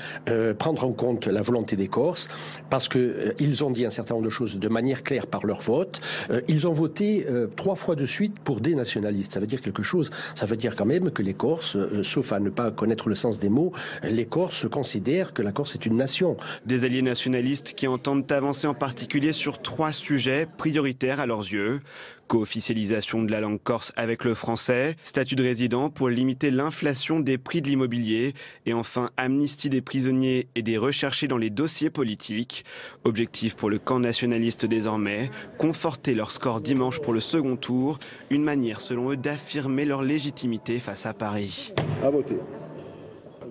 prendre en compte la volonté des Corses, parce qu'ils ont dit un certain nombre de choses de manière claire par leur vote. Ils ont voté 3 fois de suite pour des nationalistes. Ça veut dire quelque chose. Ça veut dire quand même que les Corses, sauf à ne pas connaître le sens des mots, les Corses considèrent que la Corse est une nation. Des alliés nationalistes qui entendent avancer en particulier sur 3 sujets prioritaires à leurs yeux. Co-officialisation de la langue corse avec le français, statut de résident pour limiter l'inflation des prix de l'immobilier et enfin amnistie des prisonniers et des recherchés dans les dossiers politiques. Objectif pour le camp nationaliste désormais, conforter leur score dimanche pour le second tour, une manière selon eux d'affirmer leur légitimité face à Paris. À voter.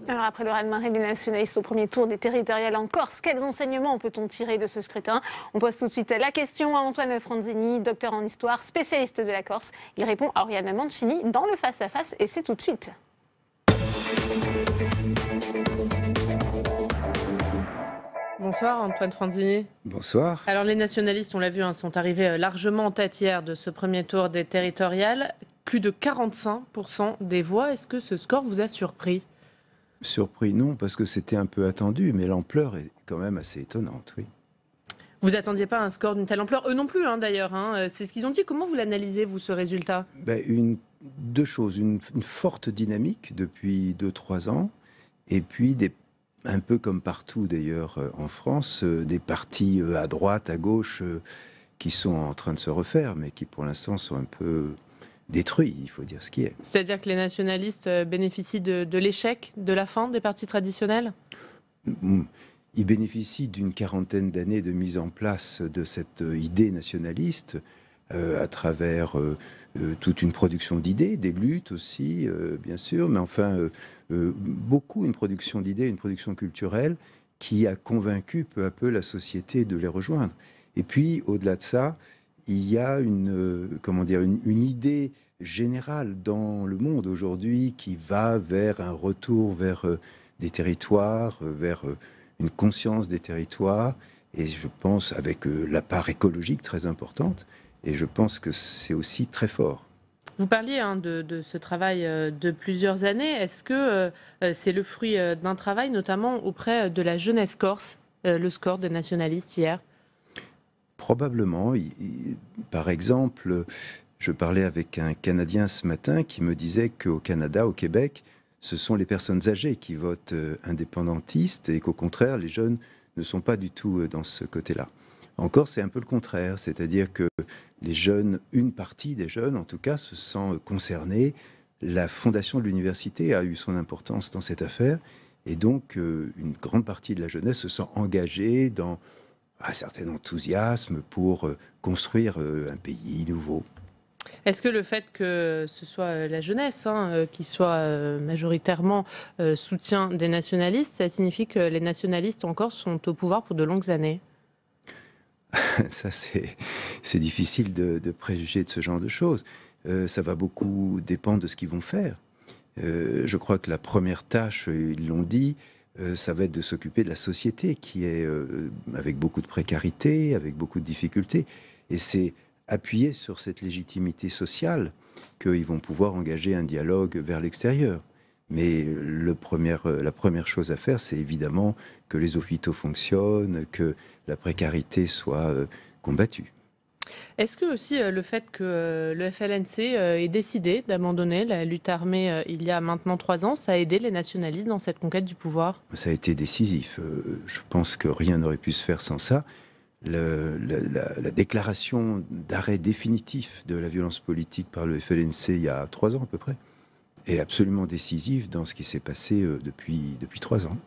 Alors après le raz-de-marée des nationalistes au premier tour des territoriales en Corse, quels enseignements peut-on tirer de ce scrutin? On pose tout de suite la question à Antoine Franzini, docteur en histoire, spécialiste de la Corse. Il répond à Oriana Mancini dans le face-à-face et c'est tout de suite. Bonsoir Antoine Franzini. Bonsoir. Alors les nationalistes, on l'a vu, sont arrivés largement en tête hier de ce premier tour des territoriales. Plus de 45% des voix. Est-ce que ce score vous a surpris? Surpris, non, parce que c'était un peu attendu, mais l'ampleur est quand même assez étonnante, oui. Vous attendiez pas un score d'une telle ampleur? Eux non plus, d'ailleurs. C'est ce qu'ils ont dit. Comment vous l'analysez, vous, ce résultat? Deux choses. Une forte dynamique depuis 2-3 ans, et puis un peu comme partout, d'ailleurs, en France, des partis à droite, à gauche, qui sont en train de se refaire, mais qui, pour l'instant, sont un peu détruits, il faut dire ce qui est. C'est-à-dire que les nationalistes bénéficient de l'échec, de la fin des partis traditionnels? Ils bénéficient d'une 40aine d'années de mise en place de cette idée nationaliste à travers toute une production d'idées, des luttes aussi, bien sûr, mais enfin, beaucoup une production d'idées, une production culturelle qui a convaincu peu à peu la société de les rejoindre. Et puis, au-delà de ça, il y a une idée générale dans le monde aujourd'hui qui va vers un retour vers des territoires, vers une conscience des territoires, et je pense avec la part écologique très importante, et je pense que c'est aussi très fort. Vous parliez de ce travail de plusieurs années. Est-ce que c'est le fruit d'un travail, notamment auprès de la jeunesse corse, le score des nationalistes hier? Probablement. Par exemple, je parlais avec un Canadien ce matin qui me disait qu'au Canada, au Québec, ce sont les personnes âgées qui votent indépendantistes et qu'au contraire, les jeunes ne sont pas du tout dans ce côté-là. Encore, c'est un peu le contraire, c'est-à-dire que les jeunes, une partie des jeunes en tout cas, se sent concernée. La fondation de l'université a eu son importance dans cette affaire Et donc, une grande partie de la jeunesse se sent engagée dans un certain enthousiasme pour construire un pays nouveau. Est-ce que le fait que ce soit la jeunesse qui soit majoritairement soutien des nationalistes, ça signifie que les nationalistes en Corse sont au pouvoir pour de longues années? Ça, c'est difficile de préjuger de ce genre de choses. Ça va beaucoup dépendre de ce qu'ils vont faire. Je crois que la première tâche, ils l'ont dit, ça va être de s'occuper de la société qui est avec beaucoup de précarité, avec beaucoup de difficultés. Et c'est appuyé sur cette légitimité sociale qu'ils vont pouvoir engager un dialogue vers l'extérieur. Mais la première chose à faire, c'est évidemment que les hôpitaux fonctionnent, que la précarité soit combattue. Est-ce que aussi le fait que le FLNC ait décidé d'abandonner la lutte armée il y a maintenant 3 ans, ça a aidé les nationalistes dans cette conquête du pouvoir? Ça a été décisif. Je pense que rien n'aurait pu se faire sans ça. La déclaration d'arrêt définitif de la violence politique par le FLNC il y a 3 ans à peu près est absolument décisive dans ce qui s'est passé depuis 3 ans.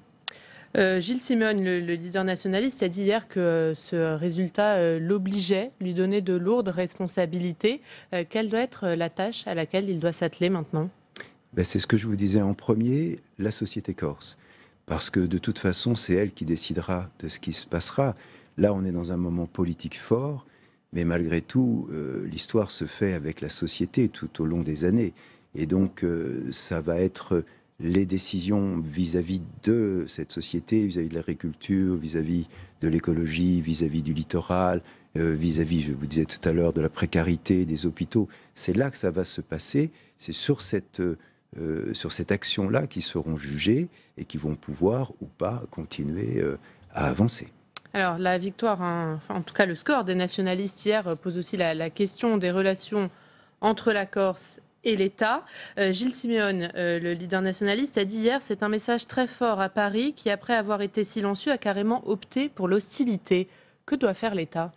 Gilles Simeone, le leader nationaliste, a dit hier que ce résultat l'obligeait, lui donnait de lourdes responsabilités. Quelle doit être la tâche à laquelle il doit s'atteler maintenant? C'est ce que je vous disais en premier, la société corse. Parce que de toute façon, c'est elle qui décidera de ce qui se passera. Là, on est dans un moment politique fort, mais malgré tout, l'histoire se fait avec la société tout au long des années. Et donc, ça va être les décisions vis-à-vis de cette société, vis-à-vis de l'agriculture, vis-à-vis de l'écologie, vis-à-vis du littoral, vis-à-vis, je vous disais tout à l'heure, de la précarité des hôpitaux. C'est là que ça va se passer. C'est sur cette action-là qu'ils seront jugés et qui vont pouvoir ou pas continuer à avancer. Alors la victoire, en tout cas le score des nationalistes hier pose aussi la question des relations entre la Corse et l'État. Gilles Simeone, le leader nationaliste, a dit hier: c'est un message très fort à Paris qui, après avoir été silencieux, a carrément opté pour l'hostilité. Que doit faire l'État?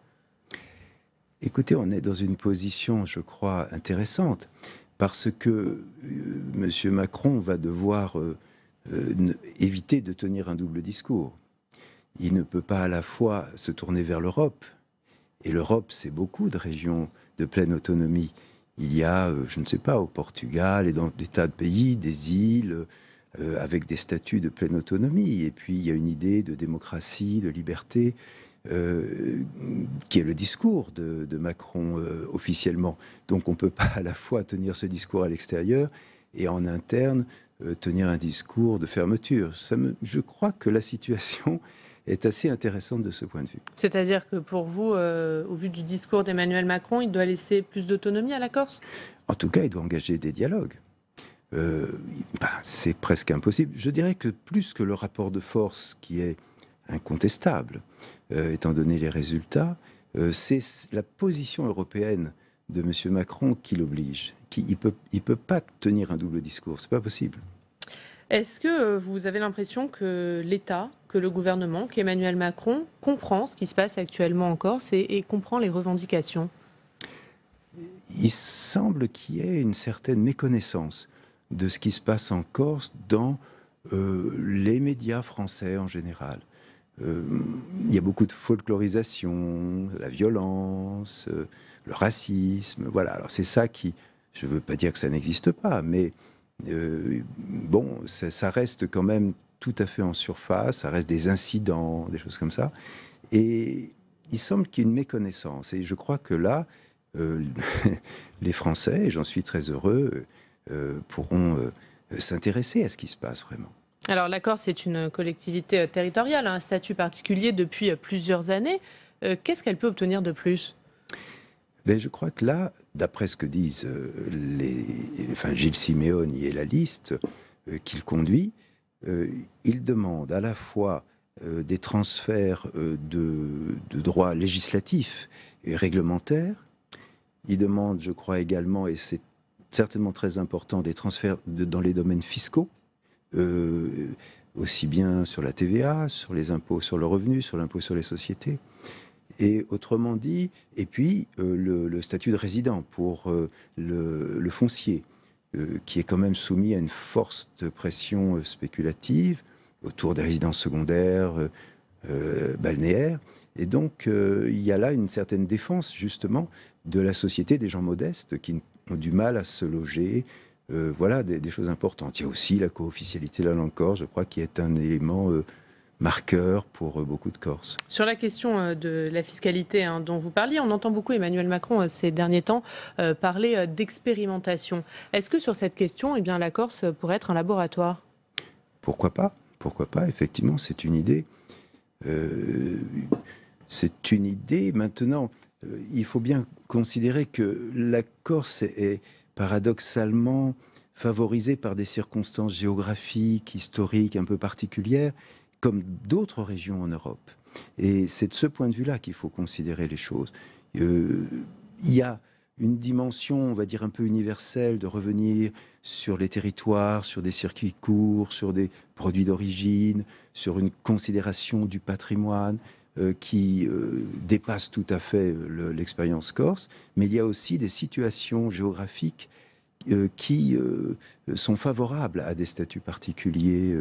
Écoutez, on est dans une position, je crois, intéressante, parce que M. Macron va devoir éviter de tenir un double discours. Il ne peut pas à la fois se tourner vers l'Europe, et l'Europe, c'est beaucoup de régions de pleine autonomie. Il y a, je ne sais pas, au Portugal et dans des tas de pays, des îles avec des statuts de pleine autonomie. Et puis, il y a une idée de démocratie, de liberté, qui est le discours de Macron officiellement. Donc, on ne peut pas à la fois tenir ce discours à l'extérieur et en interne tenir un discours de fermeture. Je crois que la situation est assez intéressante de ce point de vue. C'est-à-dire que pour vous, au vu du discours d'Emmanuel Macron, il doit laisser plus d'autonomie à la Corse? En tout cas, il doit engager des dialogues. C'est presque impossible. Je dirais que plus que le rapport de force qui est incontestable, étant donné les résultats, c'est la position européenne de M. Macron qui l'oblige. Il peut pas tenir un double discours, c'est pas possible. Est-ce que vous avez l'impression que l'État, que le gouvernement, qu'Emmanuel Macron comprend ce qui se passe actuellement en Corse et comprend les revendications? Il semble qu'il y ait une certaine méconnaissance de ce qui se passe en Corse dans les médias français en général. Il y a beaucoup de folklorisation, la violence, le racisme. Voilà, alors c'est ça qui... Je ne veux pas dire que ça n'existe pas, mais ça reste quand même tout à fait en surface, ça reste des incidents, des choses comme ça. Et il semble qu'il y ait une méconnaissance. Et je crois que là, les Français, et j'en suis très heureux, pourront s'intéresser à ce qui se passe vraiment. Alors la Corse est une collectivité territoriale, un statut particulier depuis plusieurs années. Qu'est-ce qu'elle peut obtenir de plus? Je crois que là, d'après ce que disent Gilles Simeone et la liste qu'il conduit, il demande à la fois des transferts de droits législatifs et réglementaires. Il demande, je crois également, et c'est certainement très important, des transferts dans les domaines fiscaux, aussi bien sur la TVA, sur les impôts sur le revenu, sur l'impôt sur les sociétés. Et autrement dit, et puis le statut de résident pour le foncier, qui est quand même soumis à une forte pression spéculative, autour des résidences secondaires, balnéaires. Et donc, il y a là une certaine défense, justement, de la société des gens modestes qui ont du mal à se loger. Voilà, des choses importantes. Il y a aussi la co-officialité de la langue corse, je crois, qui est un élément marqueur pour beaucoup de Corses. Sur la question de la fiscalité dont vous parliez, on entend beaucoup Emmanuel Macron ces derniers temps parler d'expérimentation. Est-ce que sur cette question, eh bien, la Corse pourrait être un laboratoire ? Pourquoi pas ? Pourquoi pas ? Effectivement, c'est une idée. C'est une idée. Maintenant, il faut bien considérer que la Corse est paradoxalement favorisée par des circonstances géographiques, historiques un peu particulières, comme d'autres régions en Europe. Et c'est de ce point de vue-là qu'il faut considérer les choses. Il y a une dimension, on va dire, un peu universelle de revenir sur les territoires, sur des circuits courts, sur des produits d'origine, sur une considération du patrimoine qui dépasse tout à fait l'expérience corse. Mais il y a aussi des situations géographiques qui sont favorables à des statuts particuliers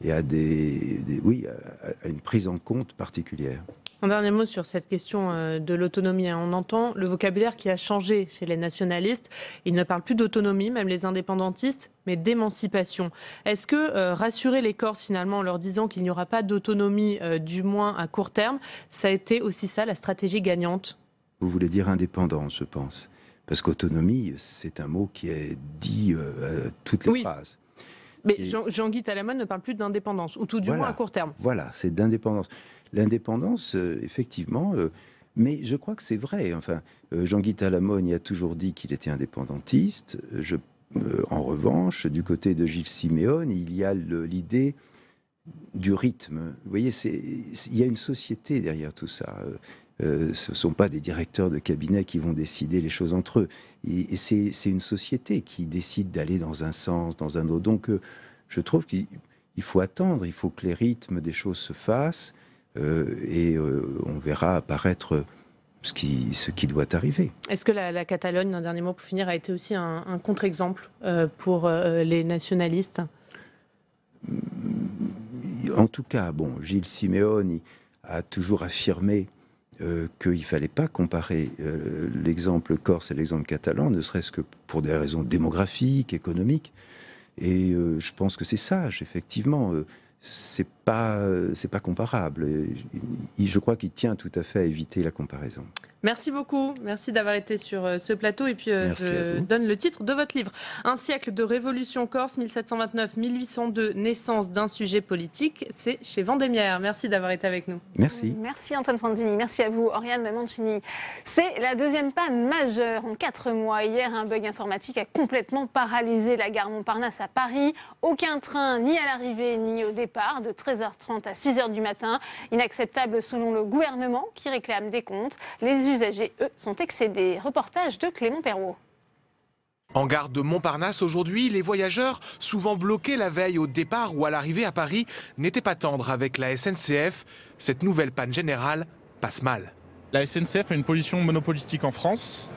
et à à une prise en compte particulière. Un dernier mot sur cette question de l'autonomie. On entend le vocabulaire qui a changé chez les nationalistes. Ils ne parlent plus d'autonomie, même les indépendantistes, mais d'émancipation. Est-ce que rassurer les Corses finalement en leur disant qu'il n'y aura pas d'autonomie, du moins à court terme, ça a été aussi ça la stratégie gagnante ? Vous voulez dire indépendance, je pense. Parce qu'autonomie, c'est un mot qui est dit à toutes les phrases. Mais Jean-Guy Talamone ne parle plus d'indépendance, ou tout du moins à court terme. Voilà, c'est d'indépendance. L'indépendance, effectivement, mais je crois que c'est vrai. Enfin, Jean-Guy Talamone y a toujours dit qu'il était indépendantiste. En revanche, du côté de Gilles Siméone, il y a l'idée du rythme. Vous voyez, il y a une société derrière tout ça. Ce ne sont pas des directeurs de cabinet qui vont décider les choses entre eux. Et c'est une société qui décide d'aller dans un sens, dans un autre. Donc, je trouve qu'il faut attendre, il faut que les rythmes des choses se fassent et on verra apparaître ce qui doit arriver. Est-ce que la Catalogne, un dernier mot pour finir, a été aussi un contre-exemple pour les nationalistes ? En tout cas, Gilles Siméone a toujours affirmé qu'il ne fallait pas comparer l'exemple corse et l'exemple catalan, ne serait-ce que pour des raisons démographiques, économiques. Et je pense que c'est sage, effectivement. C'est pas comparable. Je crois qu'il tient tout à fait à éviter la comparaison. Merci beaucoup. Merci d'avoir été sur ce plateau. Et puis, je donne le titre de votre livre. Un siècle de révolution corse, 1729-1802, naissance d'un sujet politique. C'est chez Vendémiaire. Merci d'avoir été avec nous. Merci. Merci Antoine Franzini. Merci à vous, Oriane Mancini. C'est la deuxième panne majeure en 4 mois. Hier, un bug informatique a complètement paralysé la gare Montparnasse à Paris. Aucun train, ni à l'arrivée, ni au départ, de 13h30 à 6h du matin. Inacceptable selon le gouvernement qui réclame des comptes. Les usagers, eux, sont excédés. Reportage de Clément Perrault. En gare de Montparnasse aujourd'hui, les voyageurs, souvent bloqués la veille au départ ou à l'arrivée à Paris, n'étaient pas tendres avec la SNCF. Cette nouvelle panne générale passe mal. La SNCF a une position monopolistique en France.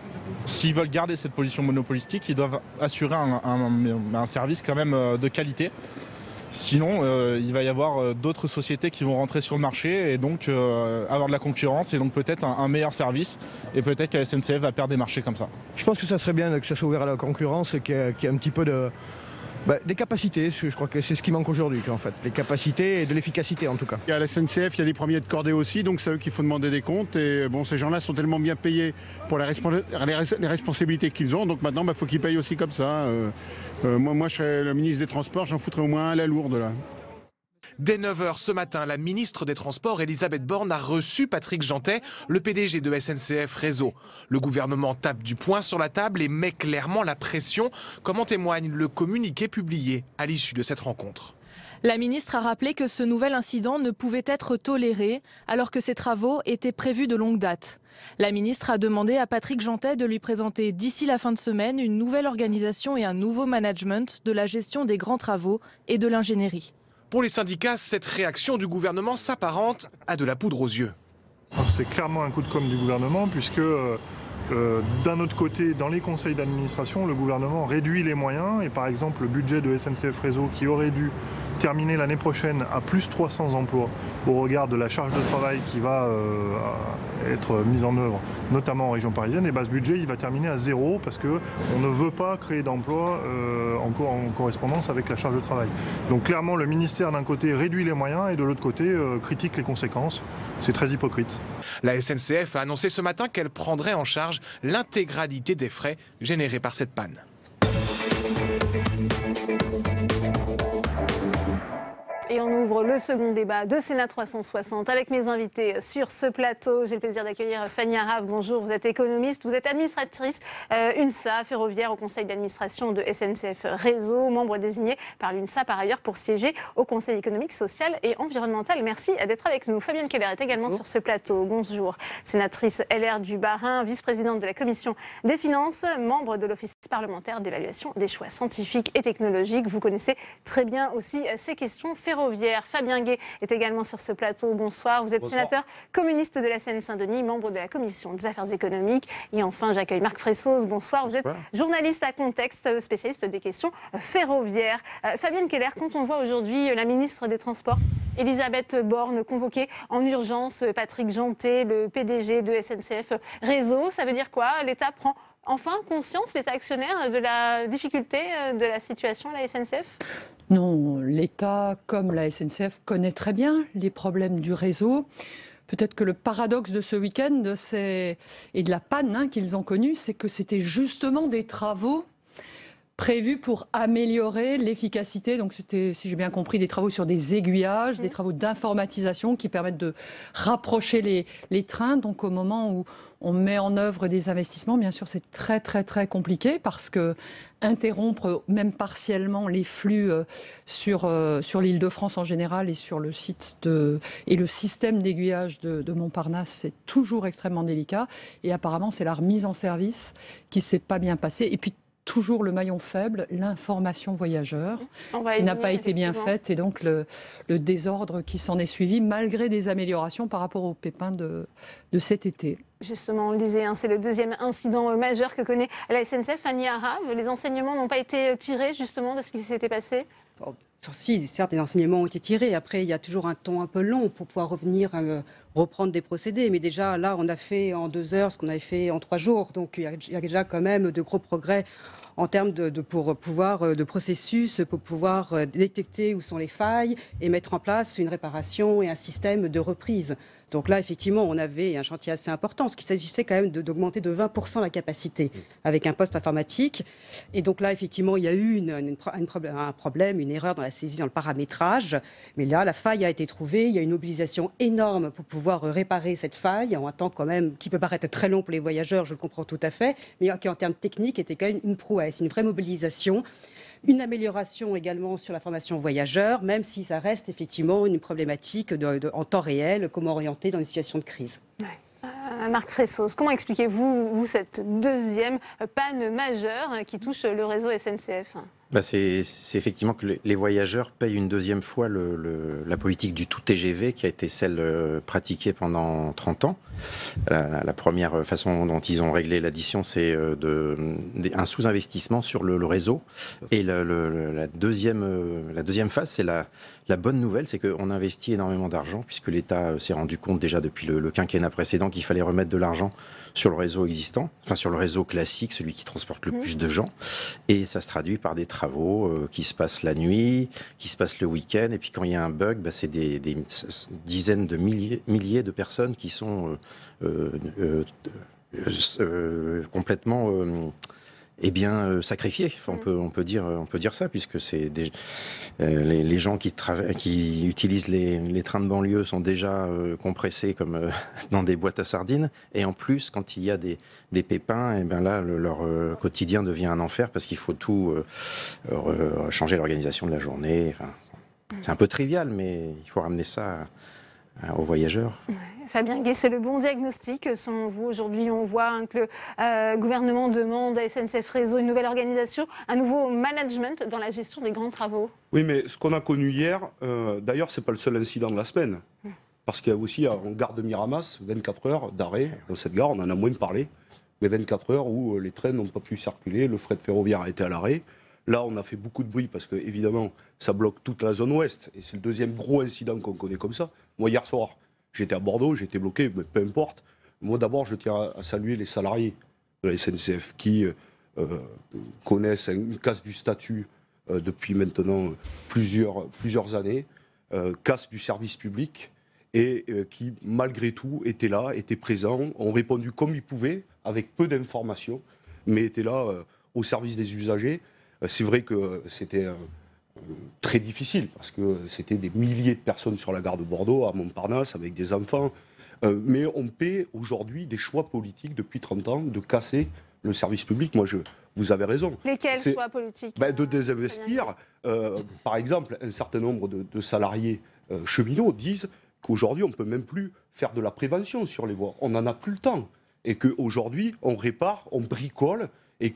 S'ils veulent garder cette position monopolistique, ils doivent assurer un service quand même de qualité. Sinon, il va y avoir d'autres sociétés qui vont rentrer sur le marché et donc avoir de la concurrence et donc peut-être un meilleur service. Et peut-être que la SNCF va perdre des marchés comme ça. Je pense que ça serait bien que ça soit ouvert à la concurrence et qu'il y ait un petit peu des capacités. Je crois que c'est ce qui manque aujourd'hui, en fait. Les capacités et de l'efficacité, en tout cas. Il y a la SNCF, il y a des premiers de cordée aussi, donc c'est à eux qu'il faut demander des comptes. Et ces gens-là sont tellement bien payés pour les responsabilités qu'ils ont. Donc maintenant, il faut qu'ils payent aussi comme ça. Moi, je serais le ministre des Transports, j'en foutrais au moins un la lourde, là. Dès 9h ce matin, la ministre des Transports, Elisabeth Borne, a reçu Patrick Jeantet, le PDG de SNCF Réseau. Le gouvernement tape du poing sur la table et met clairement la pression, comme en témoigne le communiqué publié à l'issue de cette rencontre. La ministre a rappelé que ce nouvel incident ne pouvait être toléré alors que ces travaux étaient prévus de longue date. La ministre a demandé à Patrick Jeantet de lui présenter d'ici la fin de semaine une nouvelle organisation et un nouveau management de la gestion des grands travaux et de l'ingénierie. Pour les syndicats, cette réaction du gouvernement s'apparente à de la poudre aux yeux. C'est clairement un coup de com' du gouvernement puisque d'un autre côté, dans les conseils d'administration, le gouvernement réduit les moyens et par exemple le budget de SNCF Réseau qui aurait dû terminer l'année prochaine à plus 300 emplois au regard de la charge de travail qui va être mise en œuvre, notamment en région parisienne, et ce budget il va terminer à 0 parce qu'on ne veut pas créer d'emplois en correspondance avec la charge de travail. Donc clairement le ministère d'un côté réduit les moyens et de l'autre côté critique les conséquences. C'est très hypocrite. La SNCF a annoncé ce matin qu'elle prendrait en charge l'intégralité des frais générés par cette panne. Et on ouvre le second débat de Sénat 360 avec mes invités sur ce plateau. J'ai le plaisir d'accueillir Fanny Arav. Bonjour, vous êtes économiste, vous êtes administratrice UNSA, ferroviaire au conseil d'administration de SNCF Réseau, membre désigné par l'UNSA par ailleurs pour siéger au conseil économique, social et environnemental. Merci d'être avec nous. Fabienne Keller est également sur ce plateau. Bonjour, sénatrice LR du Bas-Rhin, vice-présidente de la commission des finances, membre de l'office parlementaire d'évaluation des choix scientifiques et technologiques. Vous connaissez très bien aussi ces questions ferroviaire. Fabien Gay est également sur ce plateau. Bonsoir. Vous êtes sénateur communiste de la Seine-Saint-Denis, membre de la commission des affaires économiques. Et enfin, j'accueille Marc Fressos. Bonsoir. Vous êtes journaliste à Contexte, spécialiste des questions ferroviaires. Fabienne Keller, quand on voit aujourd'hui la ministre des Transports, Elisabeth Borne, convoquer en urgence Patrick Jeantet, le PDG de SNCF Réseau, ça veut dire quoi? L'État prend enfin conscience, l'État actionnaire, de la difficulté de la situation à la SNCF? Non, l'État, comme la SNCF, connaît très bien les problèmes du réseau. Peut-être que le paradoxe de ce week-end et de la panne qu'ils ont connue, c'est que c'était justement des travaux prévus pour améliorer l'efficacité. Donc c'était, si j'ai bien compris, des travaux sur des aiguillages, des travaux d'informatisation qui permettent de rapprocher les trains. Donc au moment où on met en œuvre des investissements, bien sûr, c'est très très très compliqué parce que interrompre même partiellement les flux sur l'Île-de-France en général et sur le site et le système d'aiguillage de Montparnasse, c'est toujours extrêmement délicat. Et apparemment, c'est la remise en service qui s'est pas bien passée. Et puis toujours le maillon faible, l'information voyageur, qui n'a pas été bien faite, et donc le désordre qui s'en est suivi, malgré des améliorations par rapport aux pépins de cet été. Justement, on le disait, c'est le deuxième incident majeur que connaît la SNCF. Fanny Arav, les enseignements n'ont pas été tirés justement de ce qui s'était passé? Si, certes, les enseignements ont été tirés. Après, il y a toujours un temps un peu long pour pouvoir revenir, reprendre des procédés. Mais déjà, là, on a fait en 2 heures ce qu'on avait fait en 3 jours. Donc, il y a déjà quand même de gros progrès en termes de processus, pour pouvoir détecter où sont les failles et mettre en place une réparation et un système de reprise. Donc là, effectivement, on avait un chantier assez important, parce qu'il s'agissait quand même d'augmenter de 20% la capacité avec un poste informatique. Et donc là, effectivement, il y a eu un problème, une erreur dans la saisie, dans le paramétrage. Mais là, la faille a été trouvée. Il y a une mobilisation énorme pour pouvoir réparer cette faille en un temps quand même qui peut paraître très long pour les voyageurs, je le comprends tout à fait, mais qui en termes techniques était quand même une prouesse, une vraie mobilisation. Une amélioration également sur la formation voyageur, même si ça reste effectivement une problématique en temps réel, comment orienter dans une situation de crise. Ouais. Marc Fressos, comment expliquez-vous cette deuxième panne majeure qui touche le réseau SNCF? C'est effectivement que les voyageurs payent une deuxième fois la politique du tout TGV qui a été celle pratiquée pendant 30 ans. La première façon dont ils ont réglé l'addition, c'est un sous-investissement sur le réseau. Et la deuxième phase, c'est la bonne nouvelle, c'est qu'on investit énormément d'argent, puisque l'État s'est rendu compte déjà depuis le quinquennat précédent qu'il fallait remettre de l'argent sur le réseau existant, enfin sur le réseau classique, celui qui transporte le plus de gens. Et ça se traduit par des travaux qui se passent la nuit, qui se passent le week-end. Et puis quand il y a un bug, c'est des dizaines de milliers de personnes qui sont complètement sacrifiés. Enfin, on peut dire ça, puisque c'est les gens qui utilisent les trains de banlieue sont déjà compressés comme dans des boîtes à sardines. Et en plus, quand il y a des pépins, et là, leur quotidien devient un enfer parce qu'il faut tout changer l'organisation de la journée. Enfin, c'est un peu trivial, mais il faut ramener ça aux voyageurs. Ouais. Fabien Gay, c'est le bon diagnostic. Selon vous, aujourd'hui, on voit que le gouvernement demande à SNCF Réseau une nouvelle organisation, un nouveau management dans la gestion des grands travaux. Oui, mais ce qu'on a connu hier, d'ailleurs, ce n'est pas le seul incident de la semaine. Parce qu'il y a aussi en gare de Miramas, 24 heures d'arrêt. Dans cette gare, on en a moins parlé, mais 24 heures où les trains n'ont pas pu circuler, le fret ferroviaire a été à l'arrêt. Là, on a fait beaucoup de bruit parce que, évidemment, ça bloque toute la zone ouest. Et c'est le deuxième gros incident qu'on connaît comme ça. Moi, hier soir, j'étais à Bordeaux, j'ai été bloqué, mais peu importe. Moi, d'abord, je tiens à saluer les salariés de la SNCF qui connaissent une casse du statut depuis maintenant plusieurs années, casse du service public, et qui, malgré tout, étaient là, étaient présents, ont répondu comme ils pouvaient, avec peu d'informations, mais étaient là au service des usagers. C'est vrai que c'était très difficile, parce que c'était des milliers de personnes sur la gare de Bordeaux, à Montparnasse, avec des enfants. Mais on paie aujourd'hui des choix politiques depuis 30 ans de casser le service public. Moi, vous avez raison. Lesquels choix politiques De désinvestir. Par exemple, un certain nombre de salariés cheminots disent qu'aujourd'hui, on ne peut même plus faire de la prévention sur les voies. On n'en a plus le temps. Et qu'aujourd'hui, on répare, on bricole, et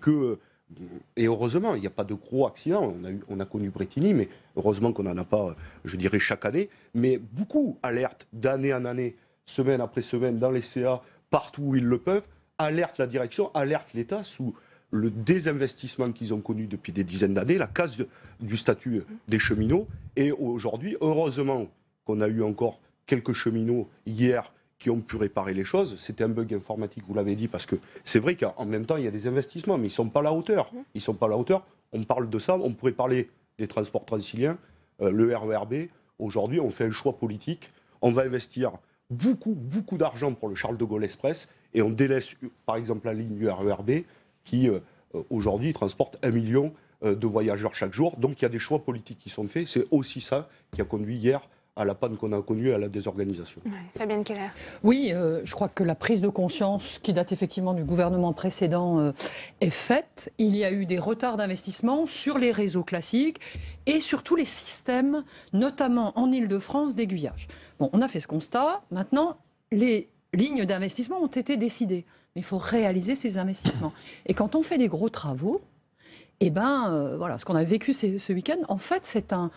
heureusement, il n'y a pas de gros accidents. On a connu Bretigny, mais heureusement qu'on n'en a pas, je dirais, chaque année. Mais beaucoup alertent d'année en année, semaine après semaine, dans les CA, partout où ils le peuvent, alertent la direction, alertent l'État sous le désinvestissement qu'ils ont connu depuis des dizaines d'années, la casse du statut des cheminots. Et aujourd'hui, heureusement qu'on a eu encore quelques cheminots hier qui ont pu réparer les choses. C'était un bug informatique, vous l'avez dit, parce que c'est vrai qu'en même temps, il y a des investissements, mais ils ne sont pas à la hauteur. Ils ne sont pas à la hauteur. On parle de ça, on pourrait parler des transports franciliens, le RERB. Aujourd'hui, on fait un choix politique. On va investir beaucoup d'argent pour le Charles de Gaulle Express, et on délaisse, par exemple, la ligne du RERB, qui, aujourd'hui, transporte 1 million de voyageurs chaque jour. Donc, il y a des choix politiques qui sont faits. C'est aussi ça qui a conduit hier à la panne qu'on a connue, à la désorganisation. Fabienne Keller. Oui, je crois que la prise de conscience qui date effectivement du gouvernement précédent est faite. Il y a eu des retards d'investissement sur les réseaux classiques et sur tous les systèmes, notamment en Île-de-France, d'aiguillage. Bon, on a fait ce constat. Maintenant, les lignes d'investissement ont été décidées. Mais il faut réaliser ces investissements. Et quand on fait des gros travaux, eh ben, voilà, ce qu'on a vécu ce week-end, en fait, c'est un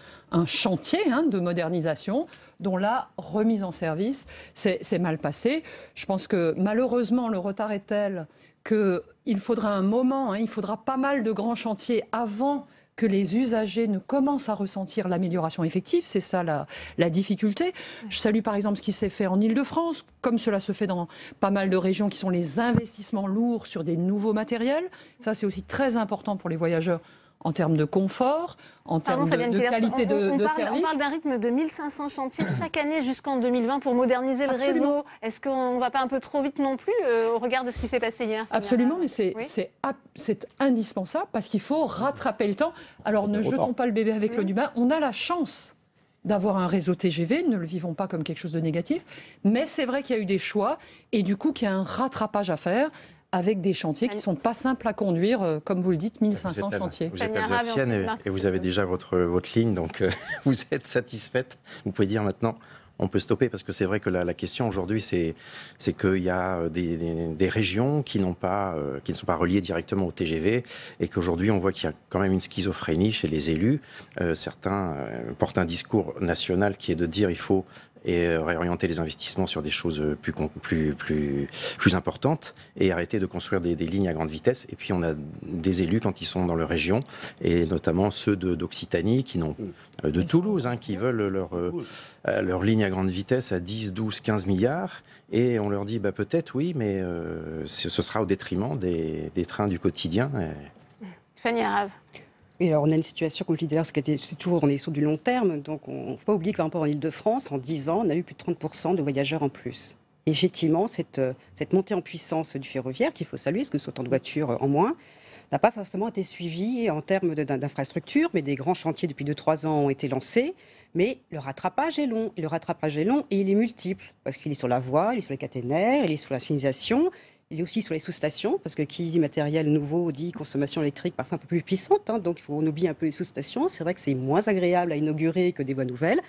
chantier de modernisation dont la remise en service s'est mal passée. Je pense que malheureusement, le retard est tel qu'il faudra un moment, il faudra pas mal de grands chantiers avant que les usagers ne commencent à ressentir l'amélioration effective. C'est ça la difficulté. Je salue par exemple ce qui s'est fait en Île-de-France, comme cela se fait dans pas mal de régions qui sont les investissements lourds sur des nouveaux matériels. Ça, c'est aussi très important pour les voyageurs en termes de confort, en termes de qualité de service. On parle d'un rythme de 1500 chantiers chaque année jusqu'en 2020 pour moderniser le réseau. Est-ce qu'on ne va pas un peu trop vite non plus au regard de ce qui s'est passé hier? Absolument, mais c'est indispensable parce qu'il faut rattraper le temps. Alors ne jetons pas le bébé avec l'eau du bain. On a la chance d'avoir un réseau TGV, ne le vivons pas comme quelque chose de négatif, mais c'est vrai qu'il y a eu des choix et du coup qu'il y a un rattrapage à faire avec des chantiers qui ne sont pas simples à conduire, comme vous le dites, 1500 chantiers. Vous êtes alsacienne et vous avez déjà votre ligne, donc vous êtes satisfaite. Vous pouvez dire maintenant, on peut stopper, parce que c'est vrai que la question aujourd'hui, c'est qu'il y a des régions qui ne sont pas reliées directement au TGV, et qu'aujourd'hui, on voit qu'il y a quand même une schizophrénie chez les élus. Certains portent un discours national qui est de dire il faut réorienter les investissements sur des choses plus importantes et arrêter de construire des lignes à grande vitesse. Et puis on a des élus quand ils sont dans leur région, et notamment ceux d'Occitanie, de Toulouse, qui veulent leur ligne à grande vitesse à 10, 12, 15 milliards. Et on leur dit peut-être oui, mais ce sera au détriment des trains du quotidien. Fanny Arav. Et alors, on a une situation, comme je disais d'ailleurs, on est sur du long terme, donc on ne faut pas oublier qu'en Ile-de-France, en 10 ans, on a eu plus de 30% de voyageurs en plus. Et effectivement, cette montée en puissance du ferroviaire, qu'il faut saluer, parce que ce sont autant de voitures en moins, n'a pas forcément été suivie en termes d'infrastructures, mais des grands chantiers depuis 2-3 ans ont été lancés. Mais le rattrapage est long, et il est multiple, parce qu'il est sur la voie, il est sur les caténaires, il est sur la signalisation. Il est aussi sur les sous-stations, parce que qui dit matériel nouveau dit consommation électrique parfois un peu plus puissante. Donc on oublie un peu les sous-stations. C'est vrai que c'est moins agréable à inaugurer que des voies nouvelles,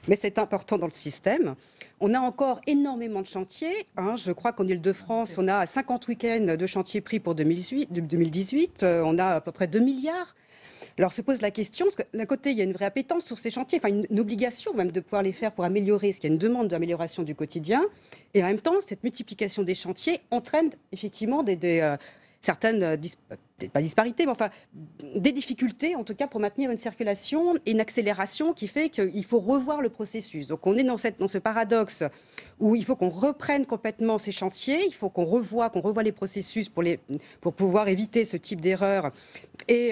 mais c'est important dans le système. On a encore énormément de chantiers. Je crois qu'en Ile-de-France, on a 50 week-ends de chantiers pris pour 2018. On a à peu près 2 milliards. Alors se pose la question, parce que d'un côté, il y a une vraie appétence sur ces chantiers, une obligation même de pouvoir les faire pour améliorer, parce qu'il y a une demande d'amélioration du quotidien. Et en même temps, cette multiplication des chantiers entraîne effectivement certaines, peut-être pas disparités, mais enfin des difficultés en tout cas pour maintenir une circulation et une accélération qui fait qu'il faut revoir le processus. Donc on est dans ce paradoxe où il faut qu'on reprenne complètement ces chantiers, il faut qu'on revoie les processus pour pouvoir éviter ce type d'erreur et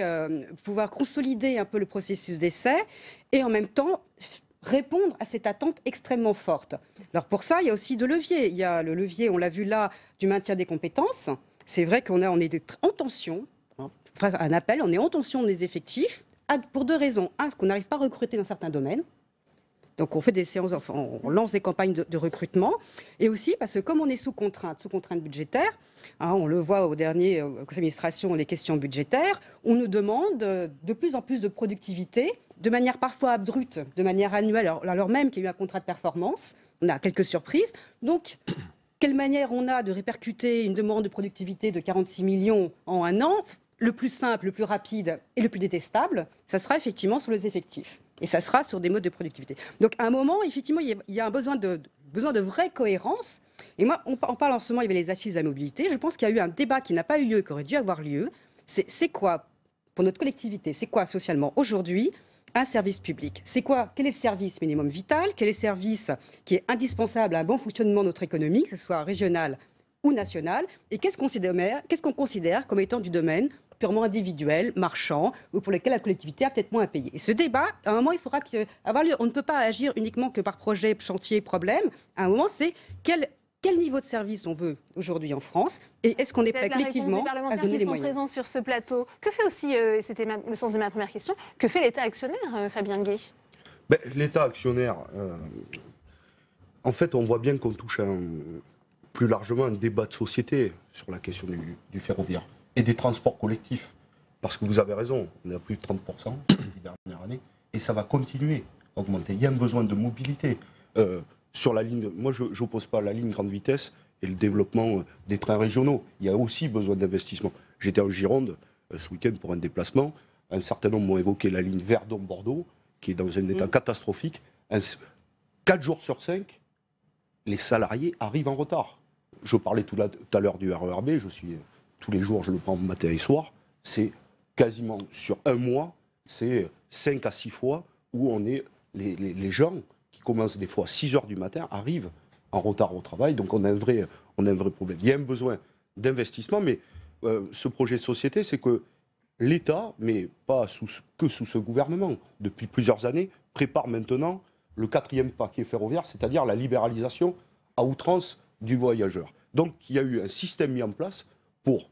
pouvoir consolider un peu le processus d'essai et en même temps répondre à cette attente extrêmement forte. Alors pour ça, il y a aussi deux leviers. Il y a le levier, on l'a vu là, du maintien des compétences. C'est vrai on est en tension, un appel, on est en tension des effectifs pour deux raisons. Un, parce qu'on n'arrive pas à recruter dans certains domaines. Donc on fait des séances, enfin, on lance des campagnes de recrutement. Et aussi parce que comme on est sous contrainte budgétaire, on le voit au dernier conseil d'administration, les questions budgétaires, on nous demande de plus en plus de productivité, de manière parfois abrupte, de manière annuelle, alors même qu'il y a eu un contrat de performance. On a quelques surprises. Donc, quelle manière on a de répercuter une demande de productivité de 46 millions en un an? Le plus simple, le plus rapide et le plus détestable, ça sera effectivement sur les effectifs. Et ça sera sur des modes de productivité. Donc, à un moment, effectivement, il y a un besoin de vraie cohérence. Et moi, on parle en ce moment, il y avait les assises de la mobilité. Je pense qu'il y a eu un débat qui n'a pas eu lieu, qui aurait dû avoir lieu. C'est quoi, pour notre collectivité, c'est quoi socialement aujourd'hui un service public? C'est quoi? Quel est le service minimum vital? Quel est le service qui est indispensable à un bon fonctionnement de notre économie, que ce soit régional ou national? Et qu'est-ce qu'on considère comme étant du domaine purement individuel, marchand, ou pour lequel la collectivité a peut-être moins à payer? Et ce débat, à un moment, il faudra avoir lieu. On ne peut pas agir uniquement que par projet, chantier, problème. À un moment, c'est quel niveau de service on veut aujourd'hui en France et est-ce qu'on est prêt collectivement à donner les moyens? Qui sont présents sur ce plateau. Que fait aussi, et c'était le sens de ma première question, que fait l'État actionnaire, Fabien Gay? L'État actionnaire, en fait, on voit bien qu'on touche plus largement un débat de société sur la question du ferroviaire et des transports collectifs. Parce que vous avez raison, on est à plus de 30% les dernières années et ça va continuer à augmenter. Il y a un besoin de mobilité. Sur la ligne, moi je n'oppose pas la ligne grande vitesse et le développement des trains régionaux. Il y a aussi besoin d'investissement. J'étais en Gironde ce week-end pour un déplacement. Un certain nombre m'ont évoqué la ligne Verdon-Bordeaux, qui est dans un état catastrophique. 4 jours sur 5, les salariés arrivent en retard. Je parlais tout à l'heure du RERB, tous les jours je le prends matin et soir. C'est quasiment sur un mois, c'est 5 à 6 fois où on est les gens qui commencent des fois à 6 heures du matin, arrivent en retard au travail. Donc on a un vrai problème. Il y a un besoin d'investissement, mais ce projet de société, c'est que l'État, mais pas que sous ce gouvernement, depuis plusieurs années, prépare maintenant le 4e paquet ferroviaire, c'est-à-dire la libéralisation à outrance du voyageur. Donc il y a eu un système mis en place pour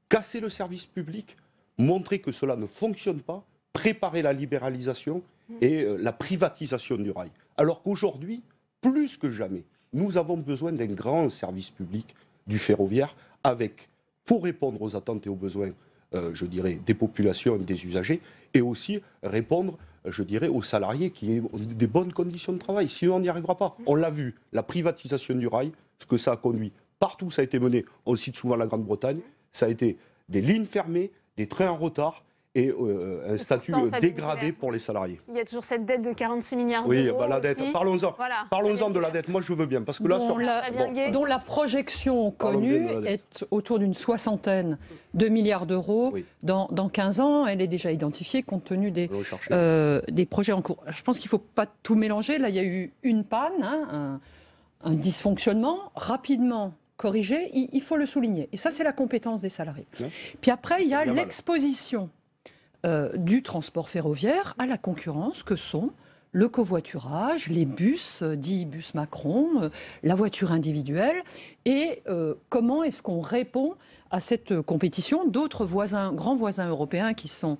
casser le service public, montrer que cela ne fonctionne pas, préparer la libéralisation et la privatisation du rail. Alors qu'aujourd'hui, plus que jamais, nous avons besoin d'un grand service public du ferroviaire pour répondre aux attentes et aux besoins, je dirais, des populations et des usagers, et aussi répondre, je dirais, aux salariés qui aient des bonnes conditions de travail. Sinon, on n'y arrivera pas. On l'a vu, la privatisation du rail, ce que ça a conduit. Partout, ça a été mené. On cite souvent la Grande-Bretagne. Ça a été des lignes fermées, des trains en retard et un statut dégradé pour les salariés. Il y a toujours cette dette de 46 milliards d'euros. Oui, la dette. Parlons-en. Voilà. Parlons-en de la dette. Moi, je veux bien. Parce que dont la projection connue est autour d'une 60aine de milliards d'euros. Oui. Dans 15 ans, elle est déjà identifiée compte tenu des projets en cours. Je pense qu'il ne faut pas tout mélanger. Là, il y a eu une panne, un dysfonctionnement rapidement corrigé. Il faut le souligner. Et ça, c'est la compétence des salariés. Ouais. Puis après, il y a l'exposition du transport ferroviaire à la concurrence que sont le covoiturage, les bus, dits bus Macron, la voiture individuelle, et comment est-ce qu'on répond à cette compétition d'autres grands voisins européens qui sont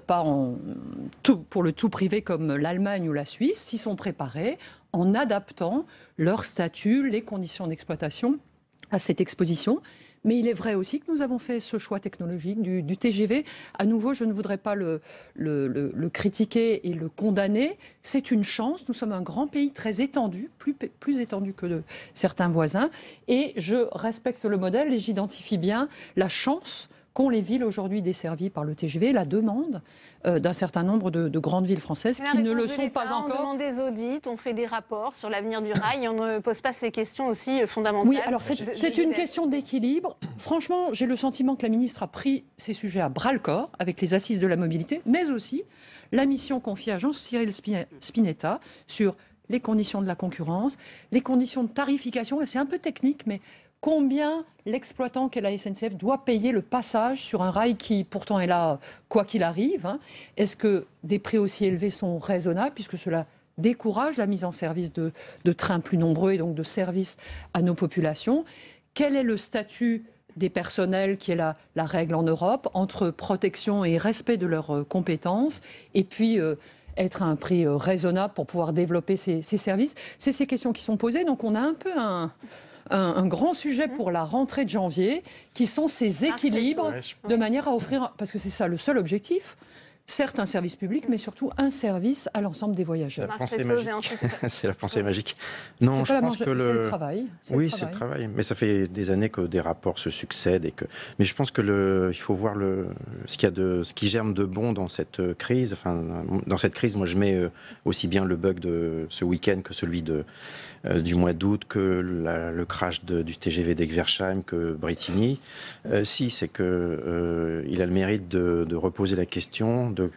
pas pour le tout privé comme l'Allemagne ou la Suisse, s'y sont préparés en adaptant leur statut, les conditions d'exploitation à cette exposition. Mais il est vrai aussi que nous avons fait ce choix technologique du TGV. À nouveau, je ne voudrais pas le critiquer et le condamner. C'est une chance. Nous sommes un grand pays très étendu, plus étendu que certains voisins. Et je respecte le modèle et j'identifie bien la chance qu'ont les villes aujourd'hui desservies par le TGV, la demande d'un certain nombre de grandes villes françaises qui ne le sont pas encore. On demande des audits, on fait des rapports sur l'avenir du rail et on ne pose pas ces questions aussi fondamentales. Oui, alors c'est une question d'équilibre. Franchement, j'ai le sentiment que la ministre a pris ces sujets à bras-le-corps avec les assises de la mobilité, mais aussi la mission confiée à Jean-Cyril Spinetta sur les conditions de la concurrence, les conditions de tarification. C'est un peu technique, mais combien l'exploitant qu'est la SNCF doit payer le passage sur un rail qui pourtant est là quoi qu'il arrive, hein. Est-ce que des prix aussi élevés sont raisonnables puisque cela décourage la mise en service de trains plus nombreux et donc de services à nos populations? Quel est le statut des personnels qui est la règle en Europe entre protection et respect de leurs compétences et puis être à un prix raisonnable pour pouvoir développer ces services? C'est ces questions qui sont posées. Donc on a un peu un grand sujet pour la rentrée de janvier, qui sont ces équilibres de manière à offrir, parce que c'est ça le seul objectif, certes un service public, mais surtout un service à l'ensemble des voyageurs. C'est la pensée magique. Non, je pense que c'est le travail. Oui, c'est le travail. Mais ça fait des années que des rapports se succèdent. Mais je pense que il faut voir ce qui germe de bon dans cette crise. Enfin, dans cette crise, moi, je mets aussi bien le bug de ce week-end que celui du mois d'août, que le crash du TGV d'Egversheim, que Bretigny. C'est que il a le mérite de reposer la question de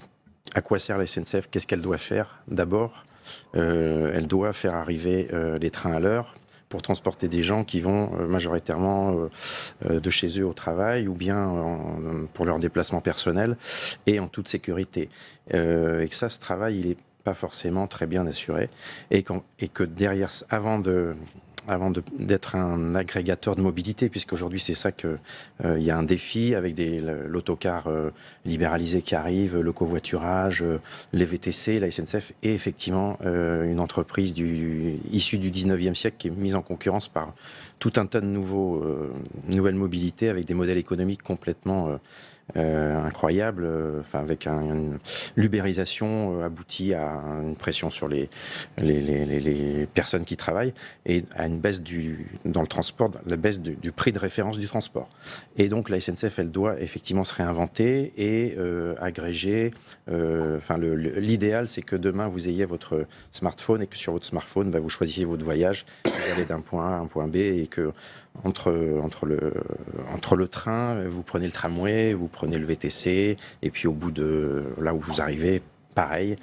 à quoi sert la SNCF, qu'est-ce qu'elle doit faire d'abord. Elle doit faire arriver les trains à l'heure pour transporter des gens qui vont majoritairement de chez eux au travail ou bien pour leur déplacement personnel et en toute sécurité. Et que ce travail, il est pas forcément très bien assuré et que derrière, avant d'être un agrégateur de mobilité, puisqu'aujourd'hui c'est ça que il y a un défi avec l'autocar libéralisé qui arrive, le covoiturage, les VTC, la SNCF est effectivement une entreprise issue du 19e siècle qui est mise en concurrence par tout un tas de nouvelles mobilités avec des modèles économiques complètement incroyable, avec une l'ubérisation aboutit à une pression sur les personnes qui travaillent et à une baisse dans le transport, la baisse du prix de référence du transport. Et donc la SNCF, elle doit effectivement se réinventer et agréger. L'idéal, c'est que demain vous ayez votre smartphone et que sur votre smartphone, vous choisissiez votre voyage, vous allez d'un point A à un point B et que entre le train, vous prenez le tramway, vous prenez le VTC, et puis au bout de là où vous arrivez, pareil.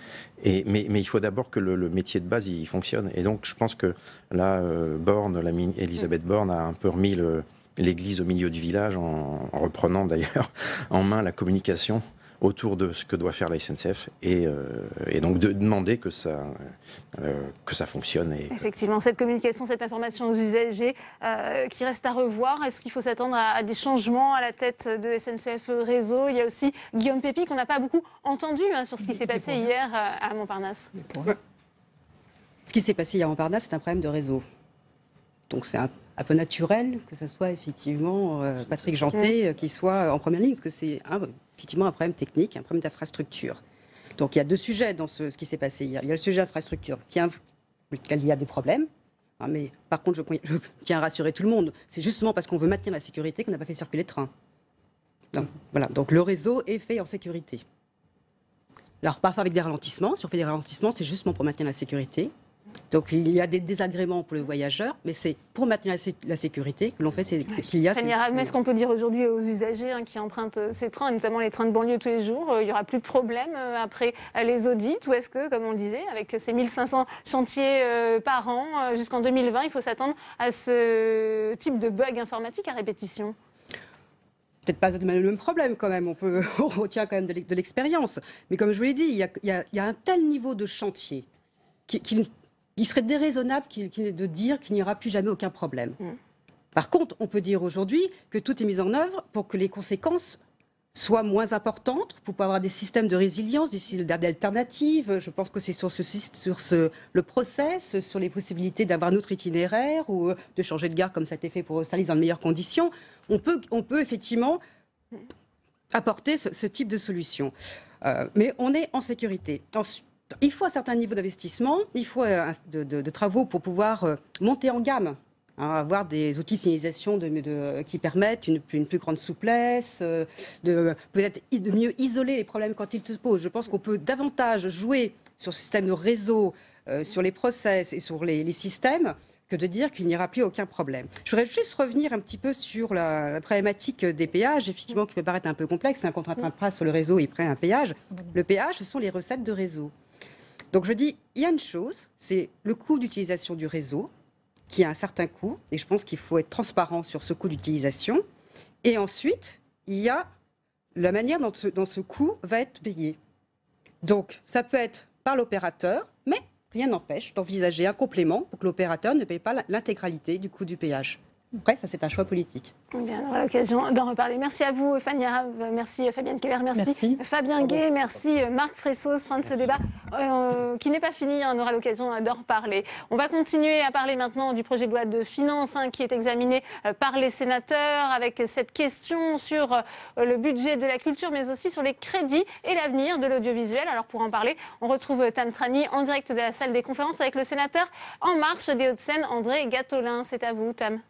Mais il faut d'abord que le métier de base il fonctionne. Et donc je pense que là, Elisabeth Borne a un peu remis l'église au milieu du village en reprenant d'ailleurs en main la communication autour de ce que doit faire la SNCF et donc de demander que ça fonctionne. Effectivement, cette communication, cette information aux usagers qui reste à revoir. Est-ce qu'il faut s'attendre à des changements à la tête de SNCF Réseau? Il y a aussi Guillaume Pépi qu'on n'a pas beaucoup entendu sur ce qui s'est passé hier à Montparnasse. Ce qui s'est passé hier à Montparnasse, c'est un problème de réseau. Donc c'est un peu naturel que ce soit effectivement Patrick Jeantet qui soit en première ligne, parce que c'est effectivement un problème technique, un problème d'infrastructure. Donc il y a deux sujets dans ce qui s'est passé hier. Il y a le sujet d'infrastructure, pour lequel il y a des problèmes. Mais par contre, je tiens à rassurer tout le monde, c'est justement parce qu'on veut maintenir la sécurité qu'on n'a pas fait circuler de train. Donc, voilà. Donc le réseau est fait en sécurité. Alors parfois avec des ralentissements, si on fait des ralentissements, c'est justement pour maintenir la sécurité. Donc il y a des désagréments pour le voyageur, mais c'est pour maintenir la sécurité que l'on fait qu'il y a... Mais est-ce qu'on peut dire aujourd'hui aux usagers qui empruntent ces trains, notamment les trains de banlieue tous les jours, il n'y aura plus de problème après les audits? Ou est-ce que, comme on le disait, avec ces 1500 chantiers par an jusqu'en 2020, il faut s'attendre à ce type de bug informatique à répétition? Peut-être pas le même problème quand même, on retient quand même de l'expérience. Mais comme je vous l'ai dit, il y a un tel niveau de chantier il serait déraisonnable de dire qu'il n'y aura plus jamais aucun problème. Par contre, on peut dire aujourd'hui que tout est mis en œuvre pour que les conséquences soient moins importantes, pour pouvoir avoir des systèmes de résilience, des systèmes d'alternatives. Je pense que c'est sur le process, sur les possibilités d'avoir un autre itinéraire ou de changer de gare comme ça a été fait pour Austerlitz dans de meilleures conditions. On peut effectivement apporter ce type de solution. Mais on est en sécurité. Il faut un certain niveau d'investissement, il faut de travaux pour pouvoir monter en gamme avoir des outils de signalisation qui permettent une plus grande souplesse, peut-être de mieux isoler les problèmes quand ils se posent. Je pense qu'on peut davantage jouer sur ce système de réseau, sur les process et sur les systèmes, que de dire qu'il n'y aura plus aucun problème. Je voudrais juste revenir un petit peu sur la problématique des péages, effectivement, qui peut paraître un peu complexe. Quand un train passe sur le réseau, il prend un péage. Le péage, ce sont les recettes de réseau. Donc je dis, il y a une chose, c'est le coût d'utilisation du réseau, qui a un certain coût, et je pense qu'il faut être transparent sur ce coût d'utilisation. Et ensuite, il y a la manière dont ce coût va être payé. Donc, ça peut être par l'opérateur, mais rien n'empêche d'envisager un complément pour que l'opérateur ne paye pas l'intégralité du coût du péage. Après, ça, c'est un choix politique. Bien, on aura l'occasion d'en reparler. Merci à vous, Fanny Arabe, merci Fabienne Keller, merci Fabien Gay, merci Marc Fressos. Fin de ce débat qui n'est pas fini, on aura l'occasion d'en reparler. On va continuer à parler maintenant du projet de loi de finances qui est examiné par les sénateurs avec cette question sur le budget de la culture, mais aussi sur les crédits et l'avenir de l'audiovisuel. Alors pour en parler, on retrouve Tam Trani en direct de la salle des conférences avec le sénateur En Marche des Hauts-de-Seine, André Gattolin. C'est à vous, Tam.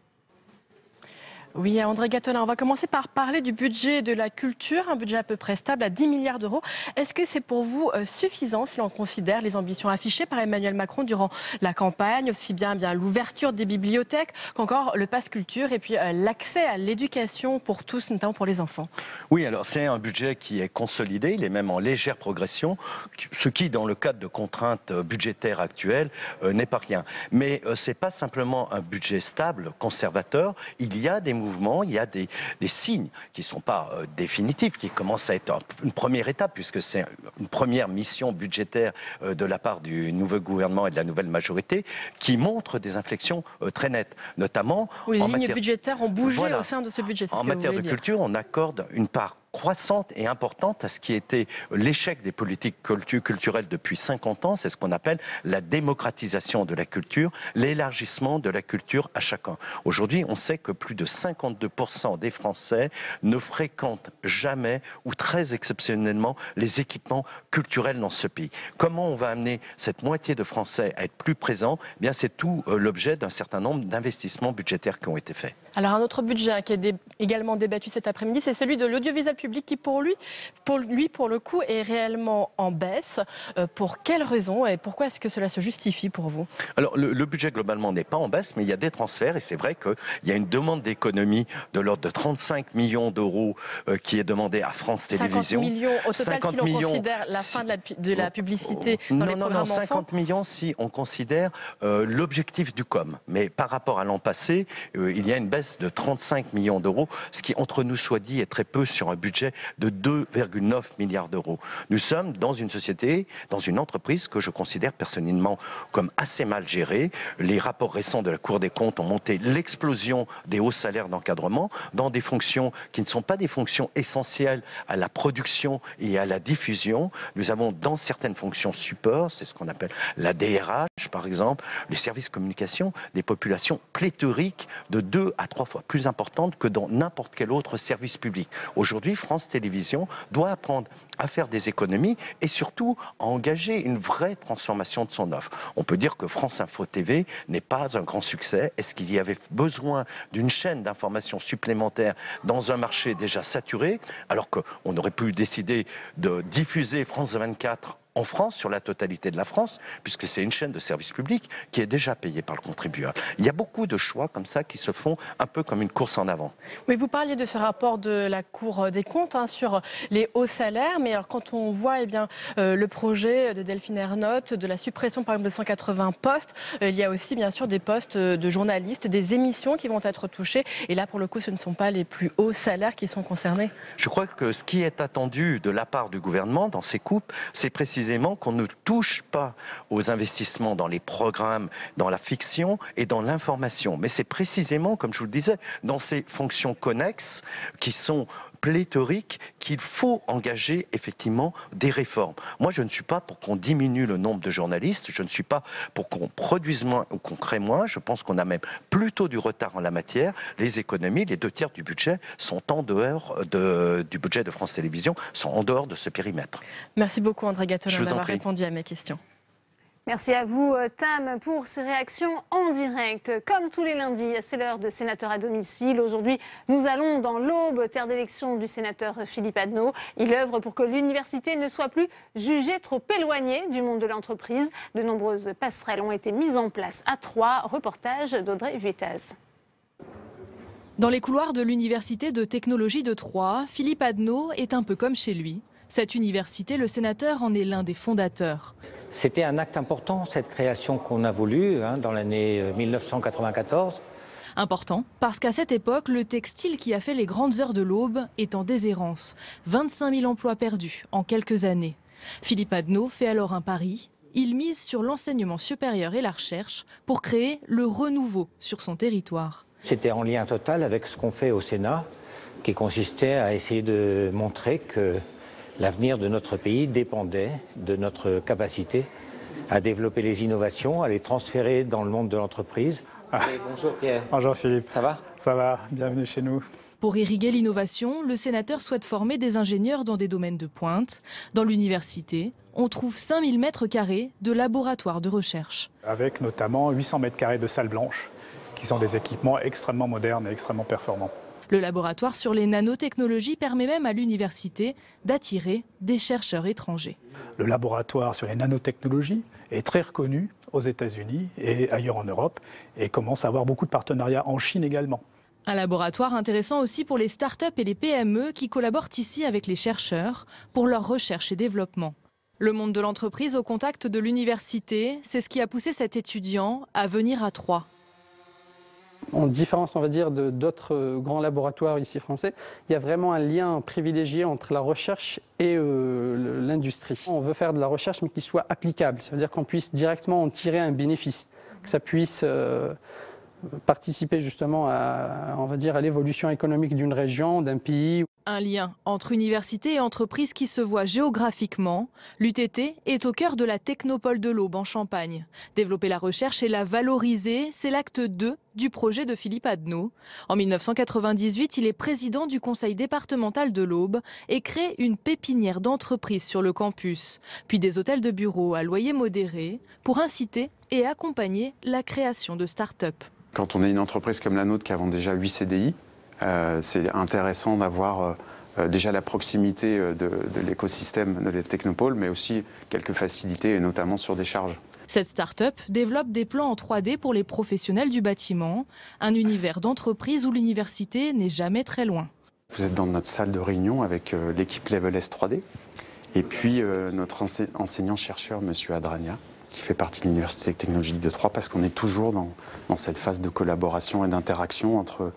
Oui, André Gattolin, on va commencer par parler du budget de la culture, un budget à peu près stable à 10 milliards d'euros. Est-ce que c'est pour vous suffisant si l'on considère les ambitions affichées par Emmanuel Macron durant la campagne, aussi bien l'ouverture des bibliothèques qu'encore le pass culture et puis l'accès à l'éducation pour tous, notamment pour les enfants? Oui, alors c'est un budget qui est consolidé, il est même en légère progression, ce qui, dans le cadre de contraintes budgétaires actuelles, n'est pas rien. Mais ce n'est pas simplement un budget stable, conservateur, il y a des mouvements, il y a des signes qui ne sont pas définitifs, qui commencent à être une première étape, puisque c'est une première mission budgétaire de la part du nouveau gouvernement et de la nouvelle majorité, qui montre des inflexions très nettes, notamment... Oui, les lignes budgétaires ont bougé au sein de ce budget. En matière de culture, on accorde une part croissante et importante à ce qui était l'échec des politiques culturelles depuis 50 ans, c'est ce qu'on appelle la démocratisation de la culture, l'élargissement de la culture à chacun. Aujourd'hui, on sait que plus de 52% des Français ne fréquentent jamais ou très exceptionnellement les équipements culturels dans ce pays. Comment on va amener cette moitié de Français à être plus présents? Eh bien, c'est tout l'objet d'un certain nombre d'investissements budgétaires qui ont été faits. Alors un autre budget qui est également débattu cet après-midi, c'est celui de l'audiovisuel public qui pour le coup est réellement en baisse. Pour quelles raisons et pourquoi est-ce que cela se justifie pour vous? Alors le budget globalement n'est pas en baisse, mais il y a des transferts et c'est vrai qu'il y a une demande d'économie de l'ordre de 35 millions d'euros qui est demandée à France Télévisions. 50 millions au total si l'on considère la fin de la publicité dans les programmes enfants. 50 millions si on considère l'objectif du COM. Mais par rapport à l'an passé, il y a une baisse de 35 millions d'euros, ce qui, entre nous soit dit, est très peu sur un budget de 2,9 milliards d'euros. Nous sommes dans une société, dans une entreprise que je considère personnellement comme assez mal gérée. Les rapports récents de la Cour des comptes ont montré l'explosion des hauts salaires d'encadrement dans des fonctions qui ne sont pas des fonctions essentielles à la production et à la diffusion. Nous avons dans certaines fonctions support, c'est ce qu'on appelle la DRH par exemple, les services communication, des populations pléthoriques de 2 à 3 fois plus importantes que dans n'importe quel autre service public. Aujourd'hui, France Télévisions doit apprendre à faire des économies et surtout à engager une vraie transformation de son offre. On peut dire que France Info TV n'est pas un grand succès. Est-ce qu'il y avait besoin d'une chaîne d'information supplémentaire dans un marché déjà saturé, alors qu'on aurait pu décider de diffuser France 24 en France, sur la totalité de la France, puisque c'est une chaîne de service public qui est déjà payée par le contribuable. Il y a beaucoup de choix comme ça qui se font un peu comme une course en avant. Oui, vous parliez de ce rapport de la Cour des comptes sur les hauts salaires, mais alors quand on voit le projet de Delphine Ernotte, de la suppression par exemple de 180 postes, il y a aussi bien sûr des postes de journalistes, des émissions qui vont être touchées, et là pour le coup ce ne sont pas les plus hauts salaires qui sont concernés. Je crois que ce qui est attendu de la part du gouvernement dans ces coupes, c'est précisément qu'on ne touche pas aux investissements dans les programmes, dans la fiction et dans l'information. Mais c'est précisément, comme je vous le disais, dans ces fonctions connexes qui sont pléthoriques qu'il faut engager effectivement des réformes. Moi, je ne suis pas pour qu'on diminue le nombre de journalistes, je ne suis pas pour qu'on produise moins ou qu'on crée moins, je pense qu'on a même plutôt du retard en la matière. Les économies, les 2 tiers du budget sont en dehors du budget de France Télévisions, sont en dehors de ce périmètre. Merci beaucoup André Gattolin d'avoir répondu à mes questions. Merci à vous, Tam, pour ces réactions en direct. Comme tous les lundis, c'est l'heure de Sénateur à domicile. Aujourd'hui, nous allons dans l'Aube, terre d'élection du sénateur Philippe Adnot. Il œuvre pour que l'université ne soit plus jugée trop éloignée du monde de l'entreprise. De nombreuses passerelles ont été mises en place à Troyes. Reportage d'Audrey Vuettaz. Dans les couloirs de l'université de technologie de Troyes, Philippe Adnot est un peu comme chez lui. Cette université, le sénateur en est l'un des fondateurs. C'était un acte important, cette création qu'on a voulu dans l'année 1994. Important parce qu'à cette époque, le textile qui a fait les grandes heures de l'Aube est en déshérence. 25 000 emplois perdus en quelques années. Philippe Adnot fait alors un pari. Il mise sur l'enseignement supérieur et la recherche pour créer le renouveau sur son territoire. C'était en lien total avec ce qu'on fait au Sénat, qui consistait à essayer de montrer que l'avenir de notre pays dépendait de notre capacité à développer les innovations, à les transférer dans le monde de l'entreprise. Bonjour Pierre. Bonjour Philippe. Ça va? Ça va, bienvenue chez nous. Pour irriguer l'innovation, le sénateur souhaite former des ingénieurs dans des domaines de pointe. Dans l'université, on trouve 5000 mètres carrés de laboratoires de recherche. Avec notamment 800 mètres carrés de salles blanches, qui sont des équipements extrêmement modernes et extrêmement performants. Le laboratoire sur les nanotechnologies permet même à l'université d'attirer des chercheurs étrangers. Le laboratoire sur les nanotechnologies est très reconnu aux États-Unis et ailleurs en Europe et commence à avoir beaucoup de partenariats en Chine également. Un laboratoire intéressant aussi pour les startups et les PME qui collaborent ici avec les chercheurs pour leur recherche et développement. Le monde de l'entreprise au contact de l'université, c'est ce qui a poussé cet étudiant à venir à Troyes. En différence, on va dire, d'autres grands laboratoires ici français, il y a vraiment un lien privilégié entre la recherche et l'industrie. On veut faire de la recherche, mais qui soit applicable. Ça veut dire qu'on puisse directement en tirer un bénéfice, que ça puisse participer justement à, on va dire, à l'évolution économique d'une région, d'un pays. Un lien entre université et entreprise qui se voit géographiquement. L'UTT est au cœur de la technopole de l'Aube en Champagne. Développer la recherche et la valoriser, c'est l'acte 2 du projet de Philippe Adnot. En 1998, il est président du conseil départemental de l'Aube et crée une pépinière d'entreprises sur le campus, puis des hôtels de bureaux à loyer modéré pour inciter et accompagner la création de start-up. Quand on est une entreprise comme la nôtre qui avons déjà 8 CDI, c'est intéressant d'avoir déjà la proximité de l'écosystème de la technopole, mais aussi quelques facilités, notamment sur des charges. Cette start-up développe des plans en 3D pour les professionnels du bâtiment, un univers d'entreprise où l'université n'est jamais très loin. Vous êtes dans notre salle de réunion avec l'équipe Level S 3D, et puis notre enseignant-chercheur, M. Adrania, qui fait partie de l'Université technologique de Troyes, parce qu'on est toujours dans cette phase de collaboration et d'interaction entre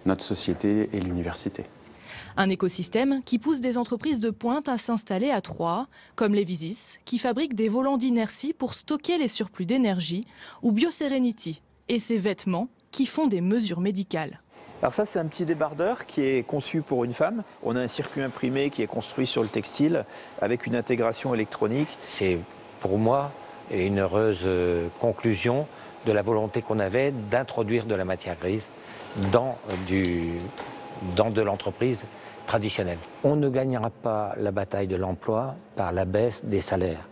notre société et l'université. Un écosystème qui pousse des entreprises de pointe à s'installer à Troyes, comme Levisis, qui fabrique des volants d'inertie pour stocker les surplus d'énergie, ou BioSerenity et ses vêtements qui font des mesures médicales. Alors ça, c'est un petit débardeur qui est conçu pour une femme. On a un circuit imprimé qui est construit sur le textile avec une intégration électronique. C'est pour moi une heureuse conclusion de la volonté qu'on avait d'introduire de la matière grise dans de l'entreprise traditionnelle. On ne gagnera pas la bataille de l'emploi par la baisse des salaires.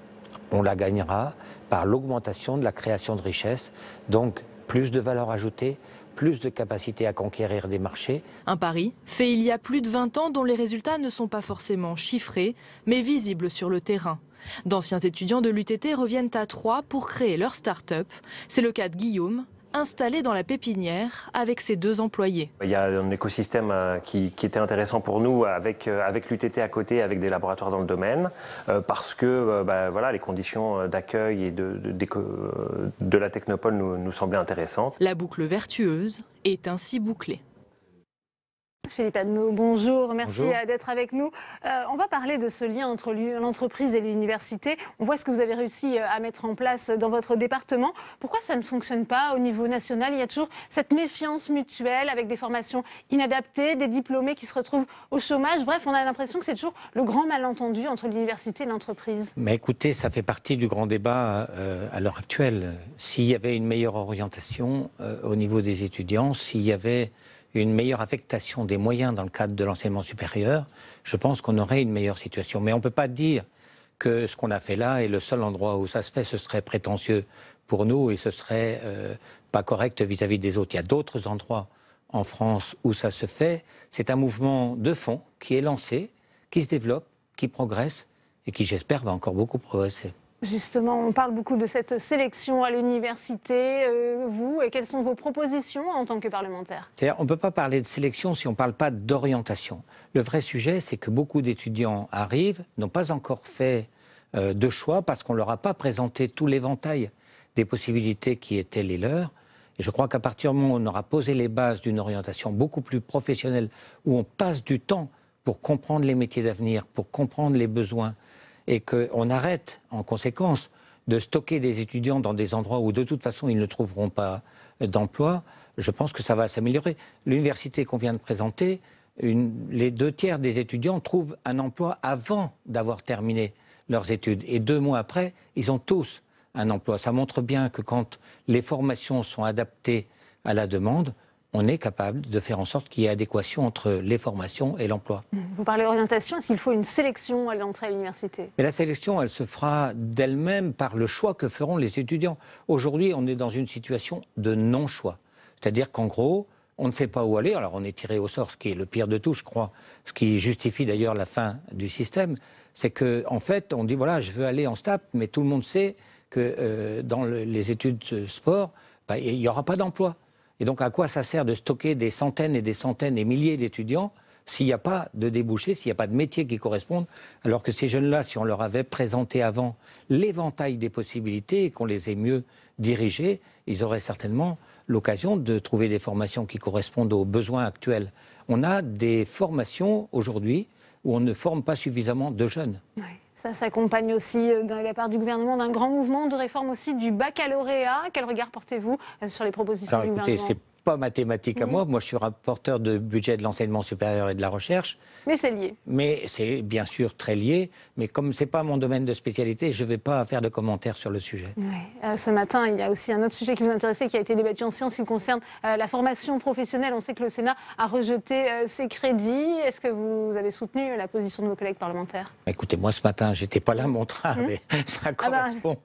On la gagnera par l'augmentation de la création de richesses, donc plus de valeur ajoutée, plus de capacité à conquérir des marchés. Un pari fait il y a plus de 20 ans dont les résultats ne sont pas forcément chiffrés, mais visibles sur le terrain. D'anciens étudiants de l'UTT reviennent à Troyes pour créer leur start-up. C'est le cas de Guillaume, installé dans la pépinière avec ses 2 employés. Il y a un écosystème qui était intéressant pour nous avec l'UTT à côté, avec des laboratoires dans le domaine, parce que voilà, les conditions d'accueil et de la technopole nous semblaient intéressantes. La boucle vertueuse est ainsi bouclée. Philippe Adnot, bonjour, merci Bonjour. D'être avec nous. On va parler de ce lien entre l'entreprise et l'université. On voit ce que vous avez réussi à mettre en place dans votre département. Pourquoi ça ne fonctionne pas au niveau national? Il y a toujours cette méfiance mutuelle avec des formations inadaptées, des diplômés qui se retrouvent au chômage. Bref, on a l'impression que c'est toujours le grand malentendu entre l'université et l'entreprise. Mais écoutez, ça fait partie du grand débat à l'heure actuelle. S'il y avait une meilleure orientation au niveau des étudiants, s'il y avait une meilleure affectation des moyens dans le cadre de l'enseignement supérieur, je pense qu'on aurait une meilleure situation. Mais on ne peut pas dire que ce qu'on a fait là est le seul endroit où ça se fait, ce serait prétentieux pour nous et ce serait pas correct vis-à-vis des autres. Il y a d'autres endroits en France où ça se fait. C'est un mouvement de fond qui est lancé, qui se développe, qui progresse et qui, j'espère, va encore beaucoup progresser. Justement, on parle beaucoup de cette sélection à l'université. Vous, et quelles sont vos propositions en tant que parlementaire? C'est-à-dire, on ne peut pas parler de sélection si on ne parle pas d'orientation. Le vrai sujet, c'est que beaucoup d'étudiants arrivent, n'ont pas encore fait de choix parce qu'on ne leur a pas présenté tout l'éventail des possibilités qui étaient les leurs. Et je crois qu'à partir du moment où on aura posé les bases d'une orientation beaucoup plus professionnelle, où on passe du temps pour comprendre les métiers d'avenir, pour comprendre les besoins, et qu'on arrête, en conséquence, de stocker des étudiants dans des endroits où, de toute façon, ils ne trouveront pas d'emploi, je pense que ça va s'améliorer. L'université qu'on vient de présenter, les 2/3 des étudiants trouvent un emploi avant d'avoir terminé leurs études. Et 2 mois après, ils ont tous un emploi. Ça montre bien que quand les formations sont adaptées à la demande, on est capable de faire en sorte qu'il y ait adéquation entre les formations et l'emploi. Vous parlez d'orientation, est-ce qu'il faut une sélection à l'entrée à l'université? Mais la sélection, elle se fera d'elle-même par le choix que feront les étudiants. Aujourd'hui, on est dans une situation de non-choix. C'est-à-dire qu'en gros, on ne sait pas où aller. Alors on est tiré au sort, ce qui est le pire de tout, je crois, ce qui justifie d'ailleurs la fin du système, c'est qu'en fait, on dit voilà, je veux aller en STAPS, mais tout le monde sait que dans les études sport, il n'y aura pas d'emploi. Et donc, à quoi ça sert de stocker des centaines et des centaines et milliers d'étudiants s'il n'y a pas de débouchés, s'il n'y a pas de métiers qui correspondent, alors que ces jeunes-là, si on leur avait présenté avant l'éventail des possibilités et qu'on les ait mieux dirigés, ils auraient certainement l'occasion de trouver des formations qui correspondent aux besoins actuels. On a des formations aujourd'hui où on ne forme pas suffisamment de jeunes. Oui. Ça s'accompagne aussi, de la part du gouvernement, d'un grand mouvement de réforme aussi du baccalauréat. Quel regard portez-vous sur les propositions du gouvernement? C'est pas mathématique à moi. Moi, je suis rapporteur de budget de l'enseignement supérieur et de la recherche. Mais c'est lié. Mais c'est bien sûr très lié. Mais comme c'est pas mon domaine de spécialité, je ne vais pas faire de commentaires sur le sujet. Ouais. Ce matin, il y a aussi un autre sujet qui vous intéressait, qui a été débattu en séance. Il concerne la formation professionnelle. On sait que le Sénat a rejeté ces crédits. Est-ce que vous avez soutenu la position de vos collègues parlementaires? Écoutez, moi ce matin, j'étais pas là, mon train, mais ça correspond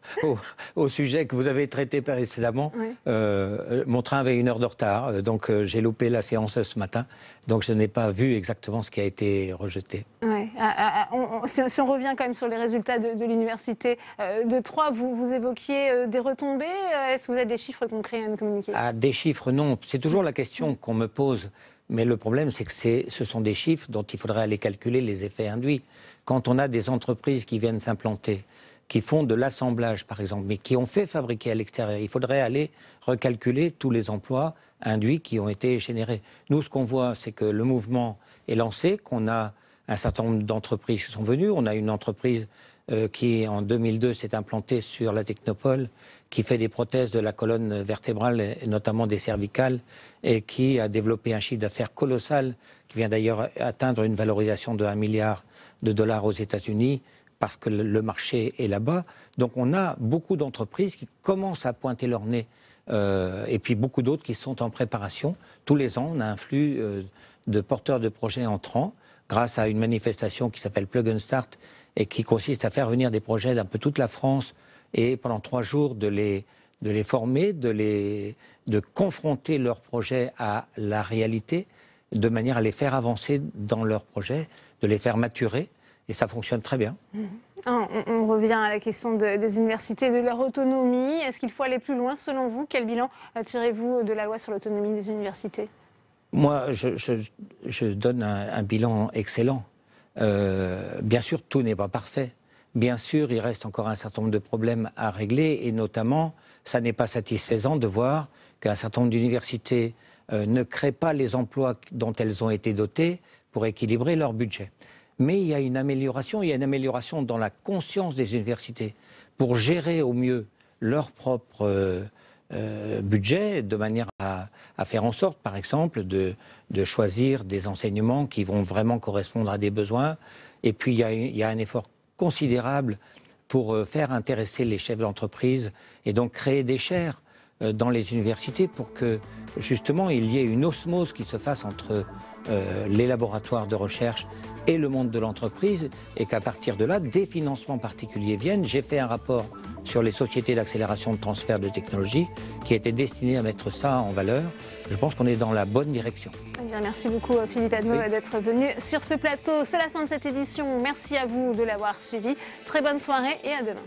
au sujet que vous avez traité précédemment. Mon train avait 1 heure de retard, donc j'ai loupé la séance ce matin. Donc je n'ai pas vu exactement ce qui a été rejeté. Ouais. Si on revient quand même sur les résultats de l'université de Troyes, vous évoquiez des retombées. Est-ce que vous avez des chiffres concrets à nous communiquer? Des chiffres, non. C'est toujours la question qu'on me pose. Mais le problème, c'est que ce sont des chiffres dont il faudrait aller calculer les effets induits. Quand on a des entreprises qui viennent s'implanter, qui font de l'assemblage, par exemple, mais qui ont fait fabriquer à l'extérieur, il faudrait aller recalculer tous les emplois induits qui ont été générés. Nous, ce qu'on voit, c'est que le mouvement est lancé, qu'on a un certain nombre d'entreprises qui sont venues. On a une entreprise qui, en 2002, s'est implantée sur la Technopole, qui fait des prothèses de la colonne vertébrale, et notamment des cervicales, et qui a développé un chiffre d'affaires colossal, qui vient d'ailleurs atteindre une valorisation de $1 milliard aux États-Unis, parce que le marché est là-bas. Donc on a beaucoup d'entreprises qui commencent à pointer leur nez, et puis beaucoup d'autres qui sont en préparation. Tous les ans, on a un flux de porteurs de projets entrants, grâce à une manifestation qui s'appelle Plug and Start, et qui consiste à faire venir des projets d'un peu toute la France, et pendant 3 jours de les former, de confronter leurs projets à la réalité, de manière à les faire avancer dans leurs projets, de les faire maturer, et ça fonctionne très bien. On revient à la question des universités, de leur autonomie. Est-ce qu'il faut aller plus loin selon vous? Quel bilan tirez-vous de la loi sur l'autonomie des universités? Moi, je donne un bilan excellent. Bien sûr, tout n'est pas parfait. Bien sûr, il reste encore un certain nombre de problèmes à régler, et notamment, ça n'est pas satisfaisant de voir qu'un certain nombre d'universités ne créent pas les emplois dont elles ont été dotées pour équilibrer leur budget. Mais il y a une amélioration dans la conscience des universités pour gérer au mieux leur propre budget, de manière à faire en sorte, par exemple, de choisir des enseignements qui vont vraiment correspondre à des besoins. Et puis, il y a un effort considérable pour faire intéresser les chefs d'entreprise et donc créer des chaires dans les universités pour que, justement, il y ait une osmose qui se fasse entre les laboratoires de recherche et le monde de l'entreprise, et qu'à partir de là, des financements particuliers viennent. J'ai fait un rapport sur les sociétés d'accélération de transfert de technologie qui était destiné à mettre ça en valeur. Je pense qu'on est dans la bonne direction. Eh bien, merci beaucoup Philippe Admaux d'être venu sur ce plateau. C'est la fin de cette édition. Merci à vous de l'avoir suivi. Très bonne soirée et à demain.